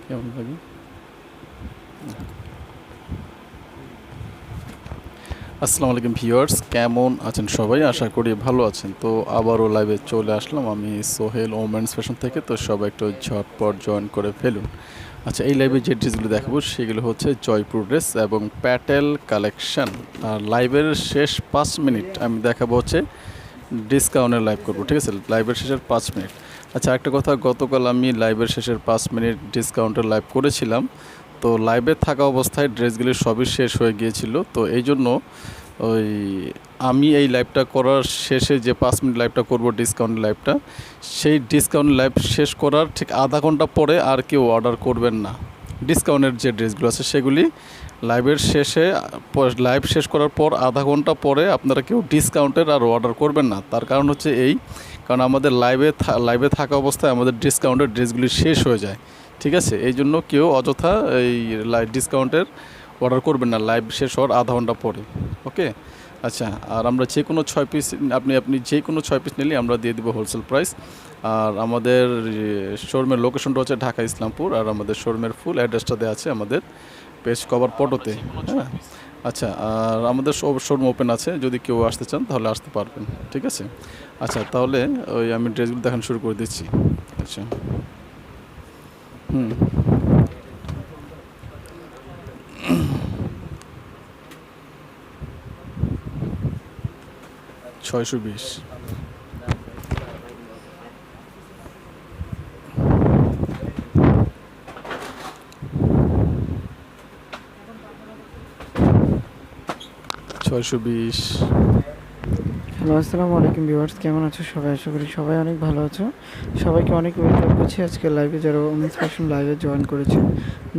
কেমন লাগে? আসসালামু আলাইকুম ভিউয়ার্স, কেমন আছেন সবাই? আশা করি ভালো আছেন। তো আবারও লাইভে চলে আসলাম আমি সোহেল ওমেন্স ফ্যাশন থেকে। তো সবাই একটু ঝটপট জয়েন করে ফেলুন। আচ্ছা, এই লাইভে যে ড্রেসগুলো দেখাবো সেগুলো হচ্ছে জয়পুর ড্রেস এবং প্যাটেল কালেকশন। আর লাইভের শেষ 5 মিনিট আমি দেখাবো হচ্ছে ডিসকাউন্টের লাইভ করবো, ঠিক আছে? লাইভের শেষের 5 মিনিট। আচ্ছা, একটা কথা, গতকাল আমি লাইভের শেষের 5 মিনিট ডিসকাউন্টের লাইভ করেছিলাম। তো লাইভে থাকা অবস্থায় ড্রেসগুলি সবই শেষ হয়ে গিয়েছিল। তো এই জন্য ওই আমি এই লাইভটা করার শেষে যে 5 মিনিট লাইভটা করব ডিসকাউন্ট লাইভটা, সেই ডিসকাউন্ট লাইভ শেষ করার ঠিক আধা ঘন্টা পরে আর কেউ অর্ডার করবেন না। ডিসকাউন্টের যে ড্রেসগুলো আছে সেগুলি লাইভের শেষে, লাইভ শেষ করার পর আধা ঘন্টা পরে আপনারা কেউ ডিসকাউন্টের আর অর্ডার করবেন না। তার কারণ হচ্ছে এই, কারণ আমাদের লাইভে থাকা অবস্থায় আমাদের ডিসকাউন্টের ড্রেসগুলি শেষ হয়ে যায়, ঠিক আছে? এই জন্য কেউ অযথা এই ডিসকাউন্টের অর্ডার করবেন না লাইভ শেষ হওয়ার আধা ঘন্টা পরে, ওকে? আচ্ছা, আর আমরা যে কোনো 6 পিস, আপনি যে কোনো 6 পিস নিলেই আমরা দিয়ে দেবো হোলসেল প্রাইস। আর আমাদের শোরুমের লোকেশনটা হচ্ছে ঢাকা ইসলামপুর, আর আমাদের শোরুমের ফুল অ্যাড্রেসটা দেওয়া আছে আমাদের পেজ কভার ফটোতে, হ্যাঁ? আচ্ছা, আর আমাদের শোরুম ওপেন আছে, যদি কেউ আসতে চান তাহলে আসতে পারবেন, ঠিক আছে? আচ্ছা, তাহলে ওই আমি ড্রেসগুলো দেখানো শুরু করে দিচ্ছি। আচ্ছা, হুম, 620। ছয়শো বিশ। হ্যালো, আসসালামু আলাইকুম ভিউয়ার্স, কেমন আছো সবাই? আশা করি সবাই অনেক ভালো আছো। সবাইকে অনেক ওয়েলকাম করছি আজকে লাইভে, যারা ওমেন্স ফ্যাশন লাইভে জয়েন করেছে।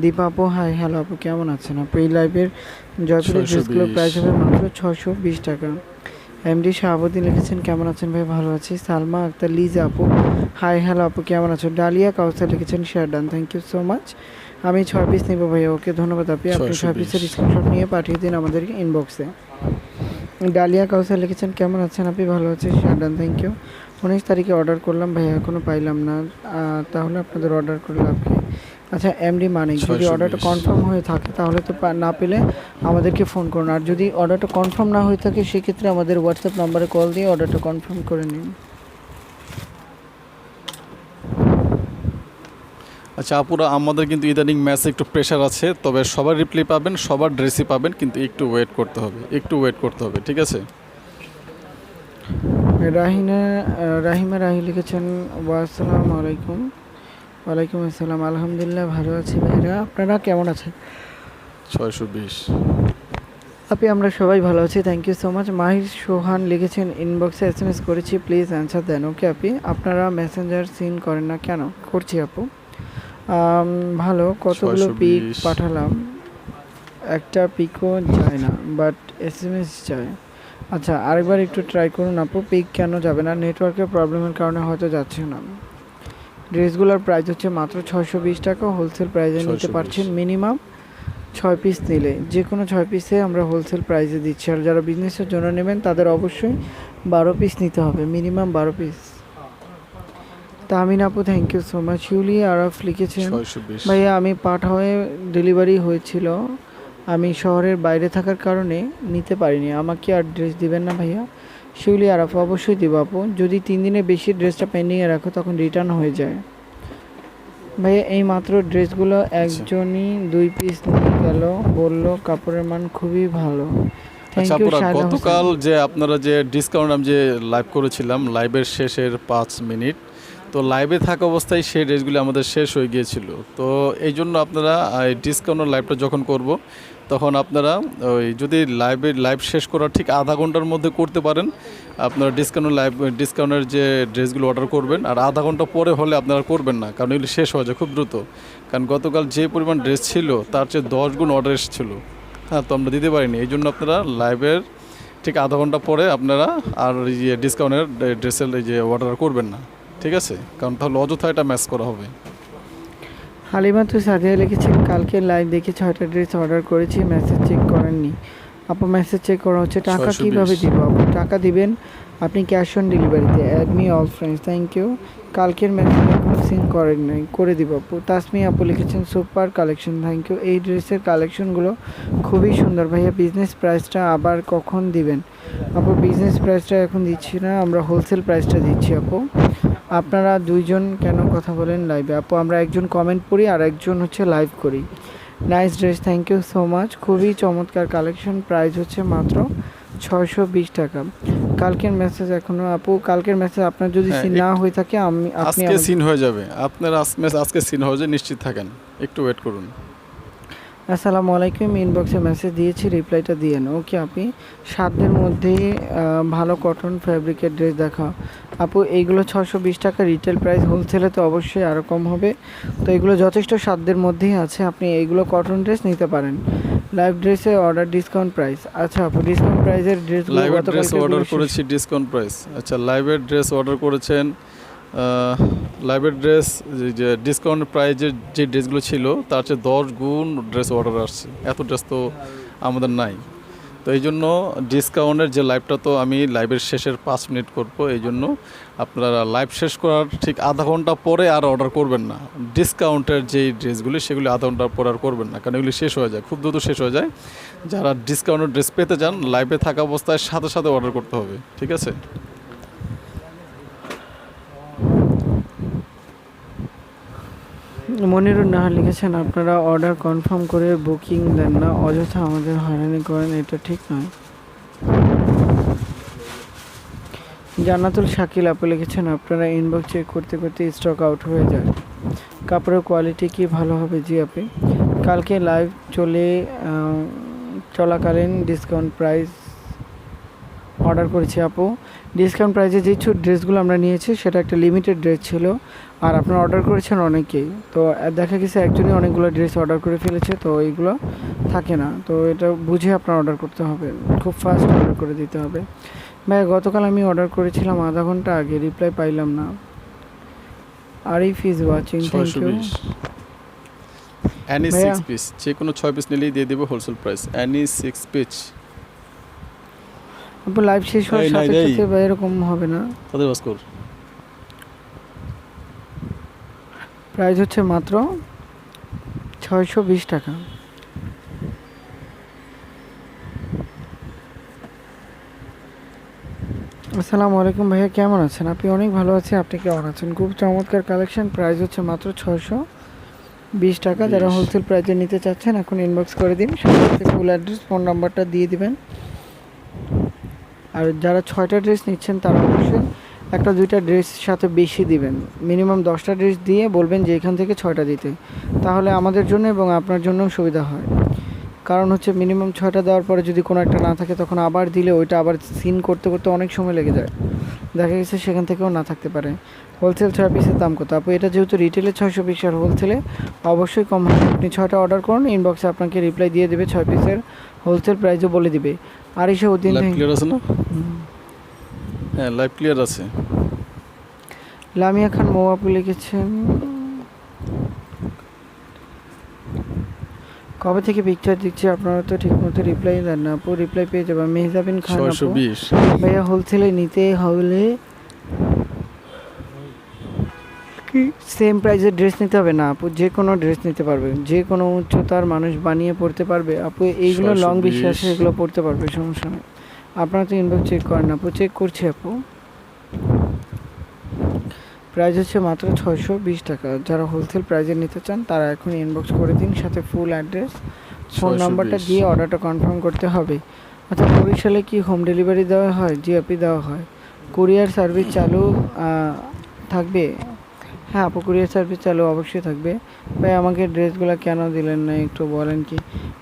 দীপা আপু, হাই। হ্যালো আপু, কেমন আছেন আপু? এই লাইভের জয়পুরের ড্রেসগুলোর প্রাইস হবে মাত্র 620 টাকা। এমডি শাহাবুদ্দিন লিখেছেন, কেমন আছেন ভাই? ভালো আছি। সালমা আক্তার লিজা আপু, হাই। হ্যালো আপু, কেমন আছো? ডালিয়া কাউসার লিখেছেন, share done, thank you so much. আমি 6 পিস নেবো ভাইয়া। ওকে, ধন্যবাদ আপনি। 6 পিসের স্ক্রিনশট নিয়ে পাঠিয়ে দিন আমাদেরকে ইনবক্সে। ডালিয়া কাউসার লিখেছেন, কেমন আছেন আপনি? ভালো আছি, শারদান, থ্যাংক ইউ। 19 তারিখে অর্ডার করলাম ভাইয়া, এখনও পাইলাম না। তাহলে আপনাদের অর্ডার করে লাভ কি? আচ্ছা, এমডি মানিক, যদি অর্ডারটা কনফার্ম হয়ে থাকে তাহলে তো না পেলে আমাদেরকে ফোন করুন। আর যদি অর্ডারটা কনফার্ম না হয়ে থাকে সেক্ষেত্রে আমাদের হোয়াটসঅ্যাপ নাম্বারে কল দিয়ে অর্ডারটা কনফার্ম করে নিন। আচ্ছা আপুরা, আমাদের কিন্তু ইদানিং ম্যাচে একটু প্রেশার আছে, তবে সবার রিপ্লাই পাবেন, সবার ড্রেসই পাবেন, কিন্তু একটু ওয়েট করতে হবে, ঠিক আছে? রাহিমা রাহি লিখেছেন, আসসালামু আলাইকুম। ওয়ালাইকুম আসসালাম, আলহামদুলিল্লাহ ভালো আছি ভাইরা, আপনারা কেমন আছেন? 620। আপনি, আমরা সবাই ভালো আছি, থ্যাংক ইউ সো মাচ। মাহির সোহান লিখেছেন, ইনবক্সে SMS করেছি, প্লিজ অ্যান্সার দেন। ওকে আপনি, আপনারা মেসেঞ্জার সিন করেন না কেন? করছি আপু। ভালো, কতগুলো পিক পাঠালাম, একটা পিকও যায় না, বাট SMS যায়। আচ্ছা, আরেকবার একটু ট্রাই করুন আপু। পিক কেন যাবে না? নেটওয়ার্কের প্রবলেমের কারণে হয়তো যাচ্ছে না। ড্রেসগুলোর প্রাইস হচ্ছে মাত্র 620 টাকা, হোলসেল প্রাইসে নিতে পারছেন। মিনিমাম 6 পিস নিলে, যে কোনো 6 পিসে আমরা হোলসেল প্রাইসে দিচ্ছি। আর যারা বিজনেসের জন্য নেবেন তাদের অবশ্যই 12 পিস নিতে হবে, মিনিমাম 12 পিস। তামিন আপু, থ্যাংক ইউ সো মাচ। শিউলি আরফ লিখেছেন, ভাইয়া আমি পাঠাওয়ে ডেলিভারি হয়েছিল, আমি শহরের বাইরে থাকার কারণে নিতে পারিনি, আমাকে আর ড্রেস দিবেন না ভাইয়া? শিউলি আরফ, অবশ্যই দিব আপু। যদি 3 দিনের বেশি ড্রেসটা পেন্ডিংয়ে রাখো তখন রিটার্ন হয়ে যায় ভাইয়া। এই মাত্র ড্রেসগুলো একজনই 2 পিস নিয়ে গেল, বলল কাপড়ের মান খুবই ভালো। আচ্ছা আপুরা, গতকাল যে আপনারা যে ডিসকাউন্ট আমি যে লাইভ করেছিলাম, লাইভের শেষের 5 মিনিট, তো লাইভে থাকা অবস্থায় সেই ড্রেসগুলি আমাদের শেষ হয়ে গিয়েছিল। তো এই জন্য আপনারা এই ডিসকাউন্টের লাইভটা যখন করব, তখন আপনারা ওই যদি লাইভ শেষ করার ঠিক আধা ঘন্টার মধ্যে করতে পারেন, আপনারা ডিসকাউন্টের যে ড্রেসগুলো অর্ডার করবেন। আর আধা ঘন্টা পরে হলে আপনারা করবেন না, কারণ এগুলি শেষ হয়ে যায় খুব দ্রুত। কারণ গতকাল যে পরিমাণ ড্রেস ছিল তার চেয়ে 10 গুণ অর্ডার এসেছিল, হ্যাঁ, তো আমরা দিতে পারিনি। এই জন্য আপনারা লাইভের ঠিক আধা ঘন্টা পরে আপনারা আর ইয়ে ডিসকাউন্টের ড্রেসের এই যে অর্ডার করবেন না, ঠিক আছে? কারণ তাহলে অযথা এটা ম্যাচ করা হবে। হালিমা তো সাদিয়া লিখেছেন, কালকে লাইভ দেখে 6টা ড্রেস অর্ডার করেছি, মেসেজ চেক করেননি। আপু মেসেজ চেক করা হচ্ছে। টাকা 620 কিভাবে দিব আপু? টাকা দিবেন আপনি ক্যাশ অন ডেলিভারিতে। Add me all friends, thank you. কালকের মেসেজ এখনো সিন করেন নাই, করে দিব আপু। তাসমি আপু লিখেছেন সুপার কালেকশন, থ্যাংক ইউ। এই ড্রেসের কালেকশনগুলো খুবই সুন্দর ভাইয়া। বিজনেস প্রাইসটা আবার কখন দিবেন আপু? বিজনেস প্রাইসটা এখন দিচ্ছি না, আমরা হোলসেল প্রাইসটা দিচ্ছি আপু। আপনারা দুইজন কেন কথা বলেন লাইভে আপু? আমরা একজন কমেন্ট পড়ি আর একজন হচ্ছে লাইভ করি। Nice dress, thank you so much. খুবই চমৎকার কালেকশন। প্রাইস হচ্ছে মাত্র 620 টাকা। কালকের মেসেজ এখনো আপু, কালকের মেসেজ আপনার যদি হ্যাঁ, সিন না হয়ে থাকে আপনি আজকে সিন হয়ে যাবে, আপনার আজকে সিন হয়ে যাবে, নিশ্চিত থাকেন, একটু ওয়েট করুন। আসসালামু আলাইকুম। ইনবক্সে মেসেজ দিয়েছি, রিপ্লাইটা দিয়েন। ওকে আপনি 7 দিনের মধ্যে ভালো কটন ফ্যাব্রিকের ড্রেস দেখা আপু। এইগুলো 620 টাকা রিটেল প্রাইস, হোলসেলে তো অবশ্যই আরও কম হবে। তো এগুলো যথেষ্ট সাধ্যের মধ্যেই আছে, আপনি এইগুলো কটন ড্রেস নিতে পারেন। লাইভ ড্রেসে অর্ডার ডিসকাউন্ট প্রাইস। আচ্ছা আপু, ডিসকাউন্ট প্রাইসের ড্রেসগুলো লাইভের ড্রেস অর্ডার করেছি ডিসকাউন্ট প্রাইস। আচ্ছা, লাইভের ড্রেস অর্ডার করেছেন, লাইভের ড্রেস যে ডিসকাউন্ট প্রাইজের যে ড্রেসগুলো ছিল তার চেয়ে 10 গুণ ড্রেস অর্ডার আসছে। এত ড্রেস তো আমাদের নাই, তো এই জন্য ডিসকাউন্টের যে লাইভটা তো আমি লাইভের শেষের 5 মিনিট করব। এই জন্য আপনারা লাইভ শেষ করার ঠিক আধা ঘন্টা পরে আর অর্ডার করবেন না। ডিসকাউন্টের যেই ড্রেসগুলি সেগুলি আধা ঘন্টা পরে আর করবেন না, কারণ এগুলি শেষ হয়ে যায়, খুব দ্রুত শেষ হয়ে যায়। যারা ডিসকাউন্টের ড্রেস পেতে চান লাইভে থাকা অবস্থায় সাথে সাথে অর্ডার করতে হবে, ঠিক আছে? মনিরুন নাহার লিখেছেন আপনারা অর্ডার কনফার্ম করে বুকিং দেন না, অযথা আমাদের হয়রানি করেন, এটা ঠিক নয়। জান্নাতুল শাকিল আপু লিখেছেন আপনারা ইনবক্স চেক করতে করতে স্টক আউট হয়ে যায়, কাপড়ের কোয়ালিটি কি ভালো হবে? জি আপনি কালকে লাইভ চলাকালীন ডিসকাউন্ট প্রাইস অর্ডার করেছি আপু। ডিসকাউন্ট প্রাইসে যে ড্রেসগুলো আমরা নিয়েছি সেটা একটা লিমিটেড ড্রেস ছিল, আর আপনারা অর্ডার করেছেন অনেকেই, তো দেখা গেছে একজনই অনেকগুলো ড্রেস অর্ডার করে ফেলেছে, তো এইগুলো থাকে না, তো এটা বুঝে আপনার অর্ডার করতে হবে, খুব ফাস্ট অর্ডার করে দিতে হবে। ভাই গতকাল আমি অর্ডার করেছিলাম আধা ঘন্টা আগে, রিপ্লাই পাইলাম না। Arif is watching, thank you. Any ভাইয়া 6 পিস, যে কোনো 6 পিস নিলেই দিয়ে দেবো হোলসেল প্রাইস। Any 6 piece. আপু লাইভ শেষ হওয়ার সাথে সাথে বা এরকম হবে না, তাদের বাস্কর প্রাইস হচ্ছে মাত্র 620 টাকা। আসসালামু আলাইকুম ভাইয়া, কেমন আছেন আপনি? অনেক ভালো আছি, আপনি কেমন আছেন? খুব চমৎকার কালেকশন, প্রাইস হচ্ছে মাত্র 620 টাকা। যারা হোলসেল প্রাইসে নিতে চাচ্ছেন এখন ইনবক্স করে দিন, সাথে ফুল অ্যাড্রেস ফোন নাম্বারটা দিয়ে দিবেন। আর যারা 6টা ড্রেস নিচ্ছেন তারা অবশ্যই একটা 2টা ড্রেস সাথে বেশি দিবেন, মিনিমাম 10টা ড্রেস দিয়ে বলবেন যে এখান থেকে 6টা দিতে, তাহলে আমাদের জন্য এবং আপনার জন্যও সুবিধা হয়। কারণ হচ্ছে মিনিমাম 6টা দেওয়ার পরে যদি কোনো একটা না থাকে তখন আবার দিলে ওইটা আবার সিন করতে করতে অনেক সময় লেগে যায়, দেখা গেছে সেখান থেকেও না থাকতে পারে। হোলসেল 6 পিসের দাম কত আপু? এটা যেহেতু রিটেলে 620 আর হোলসেলে অবশ্যই কম হবে। আপনি 6টা অর্ডার করুন, ইনবক্সে আপনাকে রিপ্লাই দিয়ে দেবে, 6 পিসের হোলসেল প্রাইসও বলে দিবে। আর এসে উদ্দিন লাইভ ক্লিয়ার আছে না? হ্যাঁ, লাইভ ক্লিয়ার আছে। লামিয়া খান মৌ আপু লিখেছেন কবে থেকে পিকচার দিচ্ছি আপনারা তো ঠিক মতো রিপ্লাই দেন না আপু, রিপ্লাই পেয়ে যাবেন। মেহজাবিন খান আপু 620 ভাইয়া হোলসেলে নিতে হলে কি সেম প্রাইসের ড্রেস নিতে হবে? না আপু, যে কোনো ড্রেস নিতে পারবে, যে কোনো উচ্চতার মানুষ বানিয়ে পড়তে পারবে আপু। এইগুলো লং বেশি আছে, এগুলো পড়তে পারবে, সমস্যা নেই। আপনারা তো ইনবক্স চেক করেন আপু, চেক করছি আপু। প্রাইস হচ্ছে মাত্র 620 টাকা। যারা হোলসেল প্রাইসে নিতে চান তারা এখন ইনবক্স করে দিন, সাথে ফুল অ্যাড্রেস ফোন নাম্বারটা দিয়ে অর্ডারটা কনফার্ম করতে হবে। আচ্ছা, বরিশালে কি হোম ডেলিভারি দেওয়া হয়? জি আপনি দেওয়া হয়। কুরিয়ার সার্ভিস চালু থাকবে? হ্যাঁ আপু, কুরিয়ার সার্ভিস চালু অবশ্যই থাকবে। ভাই আমাকে ড্রেসগুলো কেন দিলেন না একটু বলেন কি?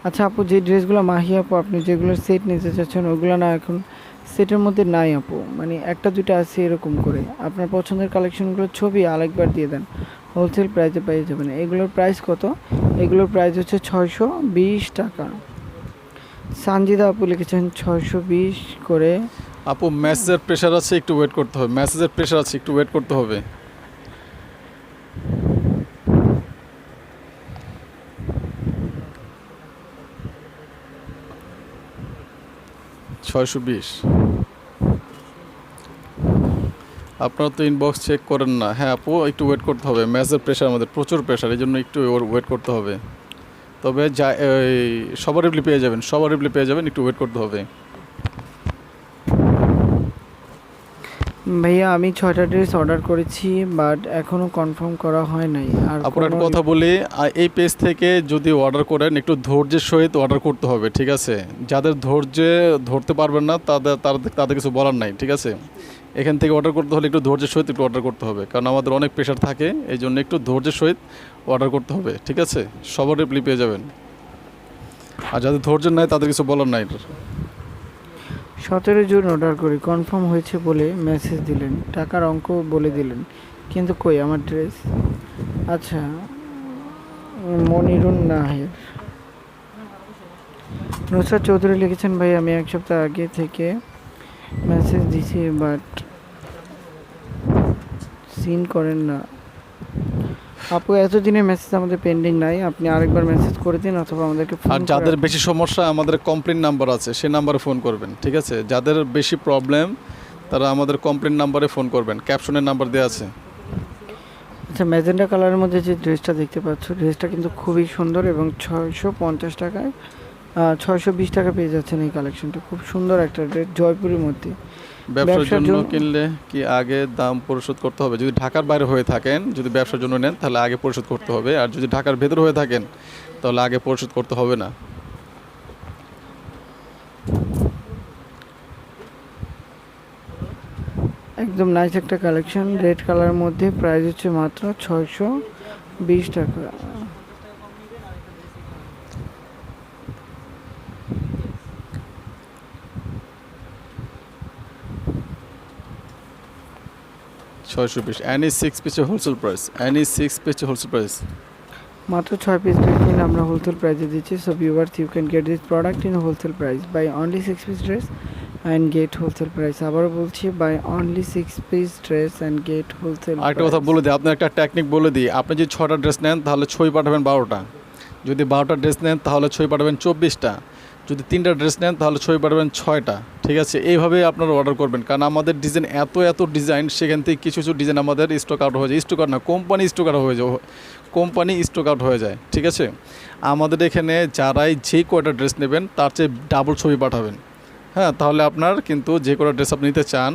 আচ্ছা আপু, যে ড্রেসগুলো মাহি আপু আপনি যেগুলো সেট নিতে চাচ্ছেন ওগুলো না এখন সেটের মধ্যে নাই আপু, মানে একটা 2টা আছে এরকম করে। আপনার পছন্দের কালেকশনগুলোর ছবি আরেকবার দিয়ে দেন, হোলসেল প্রাইসে পেয়ে যাবেন। এগুলোর প্রাইস কত? এগুলোর প্রাইস হচ্ছে 620 টাকা। সানজিদা আপু লিখেছেন 620 করে। আপু মেসেজের প্রেশার আছে, একটু ওয়েট করতে হবে। মেসেজের প্রেশার আছে, একটু ওয়েট করতে হবে। 620। আপনারা তো ইনবক্স চেক করেন না। হ্যাঁ আপু, একটু ওয়েট করতে হবে, ম্যাচের প্রেশার, আমাদের প্রচুর প্রেশার, এই জন্য একটু ওয়েট করতে হবে। তবে যা সবার রিপ্লাই পেয়ে যাবেন, সবার রিপ্লাই পেয়ে যাবেন, একটু ওয়েট করতে হবে। ভাইয়া আমি 6টা ড্রেস অর্ডার করেছি, বাট এখনও কনফার্ম করা হয় নাই। আর আপনার একটা কথা বলি, এই পেজ থেকে যদি অর্ডার করেন একটু ধৈর্যের সহিত অর্ডার করতে হবে, ঠিক আছে? যাদের ধৈর্যে ধরতে পারবেন না তাদের কিছু বলার নাই, ঠিক আছে? এখান থেকে অর্ডার করতে হলে একটু ধৈর্যের সহিত একটু অর্ডার করতে হবে, কারণ আমাদের অনেক প্রেশার থাকে, এই জন্য একটু ধৈর্যের সহিত অর্ডার করতে হবে, ঠিক আছে? সবার রিপ্লাই পেয়ে যাবেন। আর যাদের ধৈর্য নাই তাদের কিছু বলার নাই। 17 জুন অর্ডার করি, কনফার্ম হয়েছে বলে মেসেজ দিলেন, টাকার অঙ্ক বলে দিলেন, কিন্তু কই আমার ড্রেস? আচ্ছা, মনিরুন নাহের। নুসরাত চৌধুরী লিখেছেন, ভাই আমি 1 সপ্তাহ আগে থেকে মেসেজ দিছি, বাট সিন করেন না। আপু এতদিনের মেসেজ আমাদের পেন্ডিং নাই, আপনি আরেকবার মেসেজ করে দিন অথবা আমাদেরকে ফোন আর যাদের বেশি সমস্যা, আমাদের কমপ্লেন নাম্বার আছে, সেই নাম্বারে ফোন করবেন, ঠিক আছে? যাদের বেশি প্রবলেম তারা আমাদের কমপ্লেন নাম্বারে ফোন করবেন, ক্যাপশনের নাম্বার দেওয়া আছে। আচ্ছা, ম্যাজেন্ডা কালারের মধ্যে যে ড্রেসটা দেখতে পাচ্ছ, ড্রেসটা কিন্তু খুবই সুন্দর এবং 650 টাকায় 620 টাকা পেয়ে যাচ্ছেন এই কালেকশনটা। খুব সুন্দর একটা ড্রেস, জয়পুরের মধ্যে। ব্যবসার জন্য কিনলে কি আগে দাম পরিশোধ করতে হবে? যদি ঢাকার বাইরে হয়ে থাকেন, যদি ব্যবসার জন্য নেন তাহলে আগে পরিশোধ করতে হবে, আর যদি ঢাকার ভেতর হয়ে থাকেন তাহলে আগে পরিশোধ করতে হবে না। একদম নাইস একটা কালেকশন, রেড কালারের মধ্যে, প্রাইস হচ্ছে মাত্র 620 টাকা। $620, any 6 পিসের হোলসেল প্রাইস, any 6 পিসের হোলসেল প্রাইস। মাত্র 6 পিস ড্রেস নিলে আমরা হোলসেল প্রাইসে দিচ্ছি। So viewers, you can get this product in wholesale price buy only 6 piece dress and get wholesale price. আবারও বলছি, buy only 6 piece dress and get wholesale. আরেকটা কথা বলে দিই, আপনার একটা টেকনিক বলে দিই। আপনি যদি 6টা ড্রেস নেন তাহলে ছবি পাঠাবেন 12টা, যদি 12টা ড্রেস নেন তাহলে ছবি পাঠাবেন 24টা, যদি 3টা ড্রেস নেন তাহলে ছবি পাঠাবেন 6টা, ঠিক আছে? এইভাবে আপনারা অর্ডার করবেন, কারণ আমাদের ডিজাইন এত ডিজাইন, সেখান থেকে কিছু কিছু ডিজাইন আমাদের স্টক আউট হয়ে যায়, স্টক আউট না, কোম্পানি স্টক আউট হয়ে যায়, কোম্পানি স্টক আউট হয়ে যায়, ঠিক আছে? আমাদের এখানে যারাই যে কয়টা ড্রেস নেবেন তার চেয়ে ডাবল ছবি পাঠাবেন, হ্যাঁ? তাহলে আপনার কিন্তু যে কটা ড্রেস আপনি নিতে চান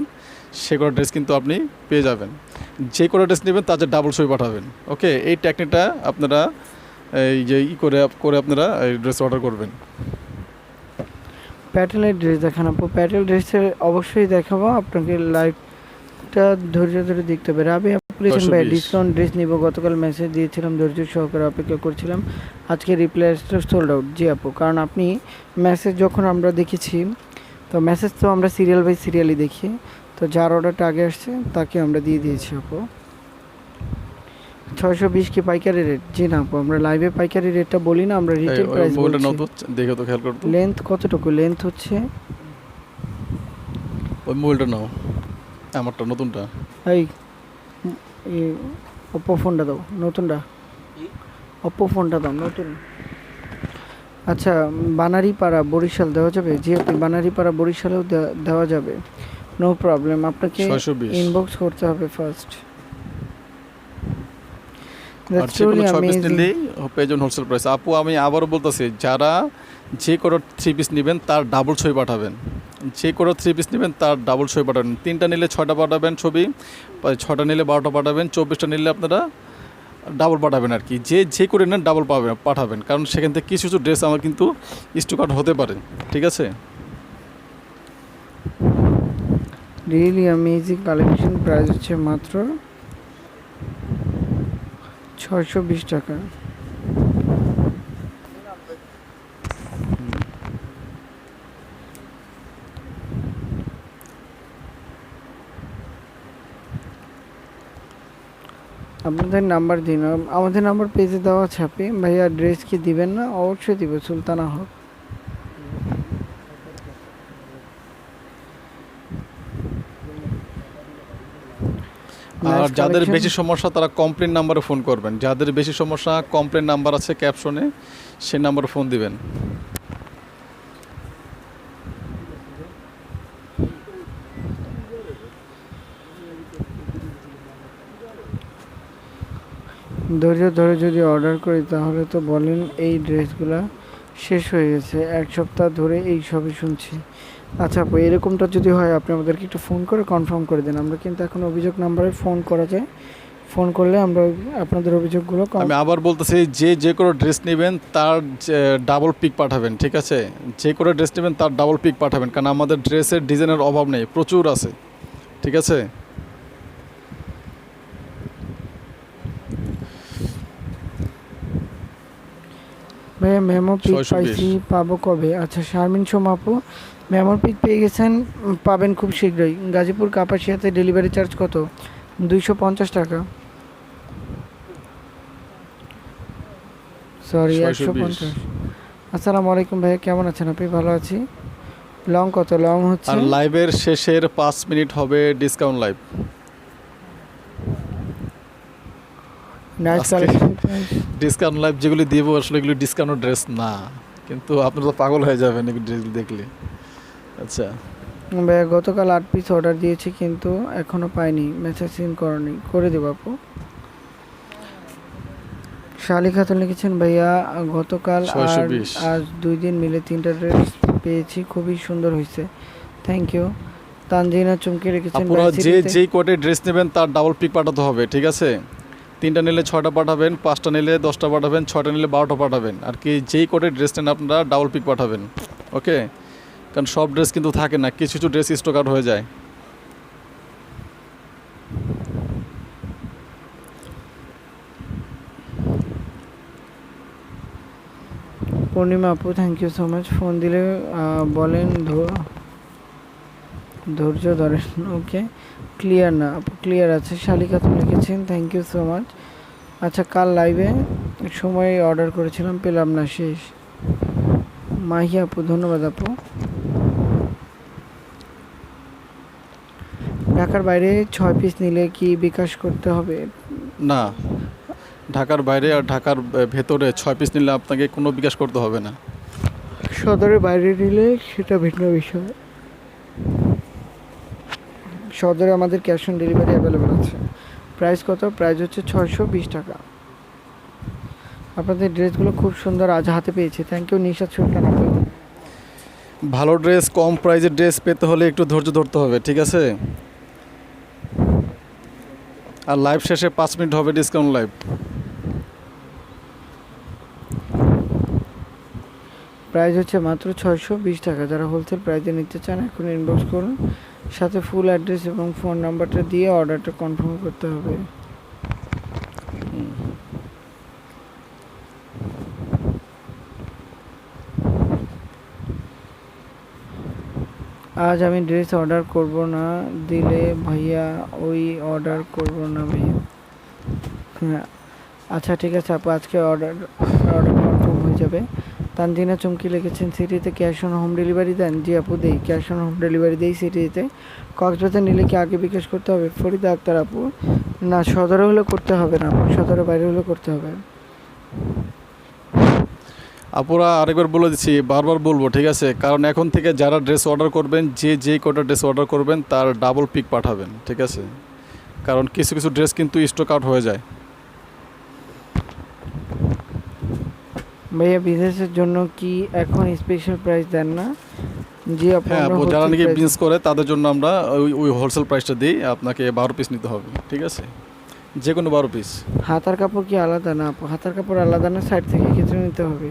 সে কটা ড্রেস কিন্তু আপনি পেয়ে যাবেন। যে কটা ড্রেস নেবেন তার চেয়ে ডাবল ছবি পাঠাবেন, ওকে? এই টেকনিকটা আপনারা এই যে করে আপনারা এই ড্রেস অর্ডার করবেন। প্যাটেলের ড্রেস দেখান আপু। প্যাটেল ড্রেসের অবশ্যই দেখাবো, আপনাকে লাইভটা ধৈর্য ধরে দেখতে হবে। রাবি আপু লিখেছেন, ভাই ডিসকাউন্ট ড্রেস নিব, গতকাল মেসেজ দিয়েছিলাম, ধৈর্য সহকারে অপেক্ষা করছিলাম, আজকে রিপ্লাই সোল্ড আউট। জি আপু, কারণ আপনি মেসেজ যখন আমরা দেখেছি, তো মেসেজ তো আমরা সিরিয়াল বাই সিরিয়ালই দেখি, তো যার অর্ডারটা আগে আসছে তাকে আমরা দিয়ে দিয়েছি আপু। 620 কি পাইকারি রেট? জি না আপু, আমরা লাইভে পাইকারি রেটটা বলি না, আমরা রিটেল প্রাইস বলছি। দেখো তো, খেয়াল করো তো লেন্থ কতটুকু? লেন্থ হচ্ছে, ওই মোবাইলটা নাও, আমারটা নতুনটা। এই ওপো ফোনটা দাও, নতুনটা, ওপো ফোনটা দাও নতুন। আচ্ছা, বানারীপাড়া বরিশাল দেওয়া যাবে? জি আপনি বানারীপাড়া বরিশালেও দেওয়া যাবে, নো প্রবলেম। আপনাকে 620 ইনবক্স করতে হবে ফার্স্ট। আর যে কোনো 6 পিস নিলেই পেয়ে যাবেন হোলসেল প্রাইস। আপু আমি আবারও বলতেছি, যারা যে কোনো 3 পিস নেবেন তার ডাবল ছবি পাঠাবেন, যে কোনো 3 পিস নেবেন তার ডাবল ছবি পাঠাবেন। 3টা নিলে 6টা পাঠাবেন ছবি, 6টা নিলে 12টা পাঠাবেন, 24টা নিলে আপনারা ডাবল পাঠাবেন আর কি। যে করে নেন ডাবল পাঠাবেন, কারণ সেখান থেকে কিছু কিছু ড্রেস আমার কিন্তু স্টক আউট হতে পারে, ঠিক আছে? রিয়েলি অ্যামেজিং কালেকশন, প্রাইস হচ্ছে মাত্র 620 টাকা। আপনাদের নাম্বার দিন, আমাদের নাম্বার পেজে দেওয়া আছে। আপনি ভাইয়া ড্রেস কি দিবেন না? অবশ্যই দিব, সুলতানা হক। আর যাদের বেশি সমস্যা তারা কমপ্লেন নাম্বারে ফোন করবেন, যাদের বেশি সমস্যা কমপ্লেন নাম্বার আছে ক্যাপশনে, সেই নাম্বারে ফোন দিবেন। ধৈর্য ধরে যদি অর্ডার করি তাহলে তো বলেন এই ড্রেসগুলা শেষ হয়ে গেছে, 1 সপ্তাহ ধরে এই সবই শুনছি। আচ্ছা আপু, এরকমটা যদি হয় আপনি আমাদেরকে একটু ফোন করে কনফার্ম করে দেন। আমরা কিন্তু এখন অভিযোগ নাম্বারে ফোন করা যায়, ফোন করলে আমরা আপনাদের অভিযোগগুলো আমি আবার বলতেছি, যে কোনো ড্রেস নেবেন তার ডাবল পিক পাঠাবেন, ঠিক আছে? যে কোনো ড্রেস নেবেন তার ডাবল পিক পাঠাবেন, কারণ আমাদের ড্রেসের ডিজাইনের অভাব নেই, প্রচুর আছে, ঠিক আছে? ভাইয়া মেমো পিক 620 পাইছি, পাবো কবে? আচ্ছা শারমিন সোমা আপু, মেমোর পিক পেয়ে গেছেন, পাবেন খুব শীঘ্রই। গাজীপুর কাপাসিয়াতে ডেলিভারি চার্জ কত? 250 টাকা। সরি, 620। 150। আসসালামু আলাইকুম ভাইয়া, কেমন আছেন আপনি? ভালো আছি। লং কত? লং হচ্ছে আর লাইভের শেষের 5 মিনিট হবে ডিসকাউন্ট লাইভ। নাইস আজকে কালেকশন। ডিসকাউন্ট লাইভ যেগুলি দিব আসলে এগুলি ডিসকাউন্ট ড্রেস না, কিন্তু আপনারা তো পাগল হয়ে যাবেন এগুলি ড্রেস দেখলে। আচ্ছা, ভাইয়া গতকাল 8 পিস অর্ডার দিয়েছি কিন্তু এখনো পাইনি, মেসেজ সিন করনি, করে দেবো আপু। শালি খাতুন লিখেছেন, ভাইয়া গতকাল আর 620। আজ 2 দিন মিলে 3টা ড্রেস পেয়েছি, খুবই সুন্দর হয়েছে, থ্যাংক ইউ। তানজিনা চুমকি রেখেছেন, আপনারা ভাই সিটিতে যেই কোয়ার্টে ড্রেস নেবেন তার ডাবল পিক পাঠাতে হবে, ঠিক আছে? 3টা নিলে 6টা পাঠাবেন, 5টা নিলে 10টা পাঠাবেন, 6টা নিলে 12টা পাঠাবেন, আর কি যেই কোয়ার্টে ড্রেস নেন আপনারা ডাবল পিক পাঠাবেন, ওকে? কারণ সব ড্রেস কিন্তু থাকে না, কিছু কিছু ড্রেস স্টক আউট হয়ে যায়। পূর্ণিমা আপু, thank you so much. Phone দিলে বলেন ধৈর্য ধরেন, ওকে? ক্লিয়ার না আপু? ক্লিয়ার আছে। শালিকা খাতুন লিখেছেন, থ্যাংক ইউ সো মাচ। আচ্ছা, কাল লাইভে সময় অর্ডার করেছিলাম, পেলাম না, শেষ। মাহি আপু, ধন্যবাদ আপু। ঢাকার বাইরে 6 পিস নিলে কি বিকাশ করতে হবে? না, ঢাকার বাইরে আর ঢাকার ভেতরে 6 পিস নিলে আপনাকে কোনো বিকাশ করতে হবে না। সদরের বাইরে নিলে সেটা ভিন্ন বিষয়। সদরে আমাদের ক্যাশ অন ডেলিভারি অ্যাভেলেবেল আছে। প্রাইস কত? প্রাইস হচ্ছে 620 টাকা। আপনাদের ড্রেসগুলো খুব সুন্দর, আজ হাতে পেয়েছি, থ্যাংক ইউ নিশাদ সুলতান আপু। ভালো ড্রেস, কম প্রাইজের ড্রেস পেতে হলে একটু ধৈর্য ধরতে হবে, ঠিক আছে? আর লাইভ শেষে 5 মিনিট হবে ডিসকাউন্ট লাইভ। প্রাইস হচ্ছে মাত্র 620 টাকা। যারা হোলসেল প্রাইসে নিতে চান এখন ইনবক্স করুন, সাথে ফুল অ্যাড্রেস এবং ফোন নাম্বারটা দিয়ে অর্ডারটা কনফার্ম করতে হবে। আজ আমি ড্রেস অর্ডার করব না, দিলে ভাইয়া ওই অর্ডার করব না ভাইয়া। হ্যাঁ আচ্ছা ঠিক আছে আপু, আজকে অর্ডার কনফার্ম হয়ে যাবে। তানজিনা চুমকি লিখেছেন, সিটিতে ক্যাশ অন হোম ডেলিভারি দেন? জি আপু দেই, ক্যাশ অন হোম ডেলিভারি দেই সিটিতে। কক্সবাজার নিলে কি আগে বিকাশ করতে হবে? ফরিদা আক্তার আপু, না সদরে হলে করতে হবে না আপু, সদরের বাইরে হলে করতে হবে। আপুরা আরেকবার বলে দিচ্ছি, বারবার বলবো, ঠিক আছে? কারণ এখন থেকে যারা ড্রেস অর্ডার করবেন, যেই কটা ড্রেস অর্ডার করবেন তার ডাবল পিক পাঠাবেন, ঠিক আছে? কারণ কিছু কিছু ড্রেস কিন্তু স্টক আউট হয়ে যায়। ভাইয়া বিজনেসের জন্য কি এখন স্পেশাল প্রাইস দেন না? জি আপু, হ্যাঁ, আমরা যারা wholesale নাকি price- বিজনেস করে তাদের জন্য আমরা ওই হোলসেল প্রাইসটা দিই, আপনাকে 12 পিস নিতে হবে, ঠিক আছে? যে কোনো 12 পিস। হাতার কাপড় কি আলাদা? না আপু, হাতার কাপড় আলাদা না, সাইড থেকে কেটে নিতে হবে।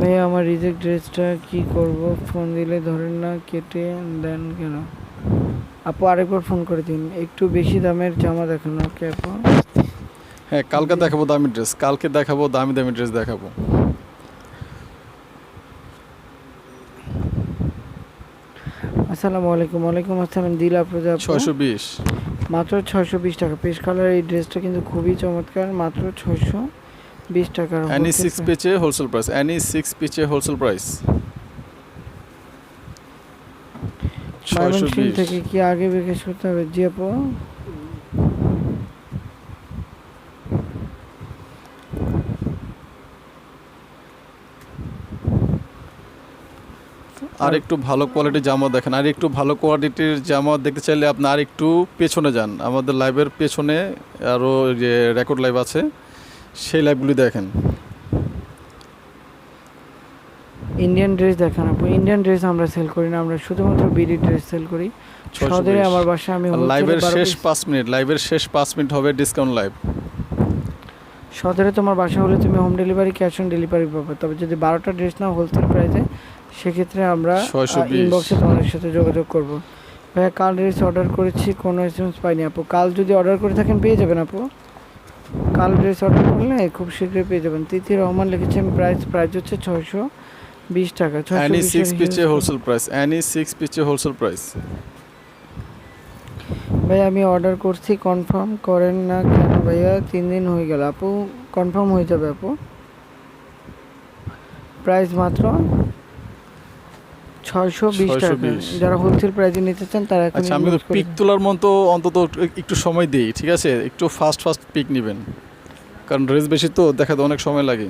ভাইয়া আমার রিজেক্ট ড্রেসটা কি করব? ফোন দিলে ধরেন না, কেটে দেন কেন? আপু আরেকবার ফোন করে দিন, একটু বেশি দামের জামা দেখান, ওকে আপু? হ্যাঁ, কালকে দেখাবো দামি ড্রেস, কালকে দেখাবো দামি দামি ড্রেস দেখাবো। আসসালামু আলাইকুম। ওয়ালাইকুম আসসালাম। দিলা প্রজা আপু, 620। মাত্র 620 টাকা। পেস্ট কালার এই ড্রেসটা কিন্তু খুবই চমৎকার, মাত্র 620 টাকার। এনি 6 পিচে হোলসেল প্রাইস, এনি 6 পিচে হোলসেল প্রাইস ময়মনসিংহ 620। থেকে কি আগে বিকাশ করতে হবে? জি আপু। আর একটু ভালো কোয়ালিটির জামা দেখেন, আর একটু ভালো কোয়ালিটির জামা দেখতে চাইলে আপনি আর একটু পেছনে যান, আমাদের লাইভের পেছনে আরও যে রেকর্ড লাইভ আছে সেই লাইভগুলি দেখেন। ইন্ডিয়ান ড্রেস দেখান আপু। ইন্ডিয়ান ড্রেস আমরা সেল করি না, আমরা শুধুমাত্র বিডি ড্রেস সেল করি। 620 সদরে আমার বাসা, আমি লাইভের শেষ 5 মিনিট, লাইভের শেষ 5 মিনিট হবে ডিসকাউন্ট লাইভ। সদরে তোমার বাসা হলে তুমি home delivery, cash on delivery পাবে। তবে যদি 12টা ড্রেস নাও হোলসেল প্রাইসে, সেক্ষেত্রে আমরা 620 ইনবক্সে তোমাদের সাথে যোগাযোগ করব। ভাইয়া কাল ড্রেস অর্ডার করেছি, কোনো এসএমএস পাইনি আপু। কাল যদি অর্ডার করে থাকেন পেয়ে যাবেন আপু, কাল ড্রেস অর্ডার করলে খুব শীঘ্রই পেয়ে যাবেন। তিথি রহমান লিখেছেন প্রাইস হচ্ছে 620 টাকা। এনি 6 পিচে হোলসেল প্রাইস, এনি 6 পিচে হোলসেল প্রাইস। ভাই আমি অর্ডার করছি, কনফার্ম করেন না কেন ভাইয়া? 3 দিন হয়ে গেল আপু, কনফার্ম হয়ে যাবে আপু। প্রাইস মাত্র 620 টাকা। যারা হোলসেল প্রাইসে নিতে চান তারা এখন আচ্ছা, আমি তো পিক তোলার মতো অন্তত একটু সময় দিই, ঠিক আছে? একটু ফাস্ট পিক নেবেন, কারণ ড্রেস বেশি তো দেখাতে অনেক সময় লাগে।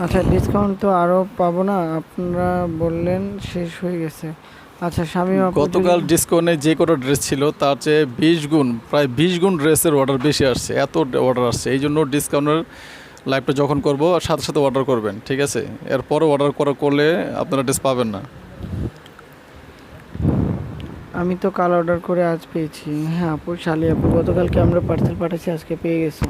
আচ্ছা, ডিসকাউন্ট তো আরও পাবো না, আপনারা বললেন শেষ হয়ে গেছে। আচ্ছা শামিম আপু, গতকাল ডিসকাউন্টে যে কটা ড্রেস ছিল তার চেয়ে 20 গুণ, প্রায় 20 গুণ ড্রেসের অর্ডার বেশি আসছে, এত অর্ডার আসছে। এই জন্য ডিসকাউন্টের লাইভটা যখন করবো সাথে সাথে অর্ডার করবেন, ঠিক আছে? এরপরে অর্ডার করলে আপনারা ড্রেস পাবেন না। আমি তো কাল অর্ডার করে আজ পেয়েছি। হ্যাঁ আপু, শালি আপু, গতকালকে আমরা পার্সেল পাঠাচ্ছি, আজকে পেয়ে গেছি।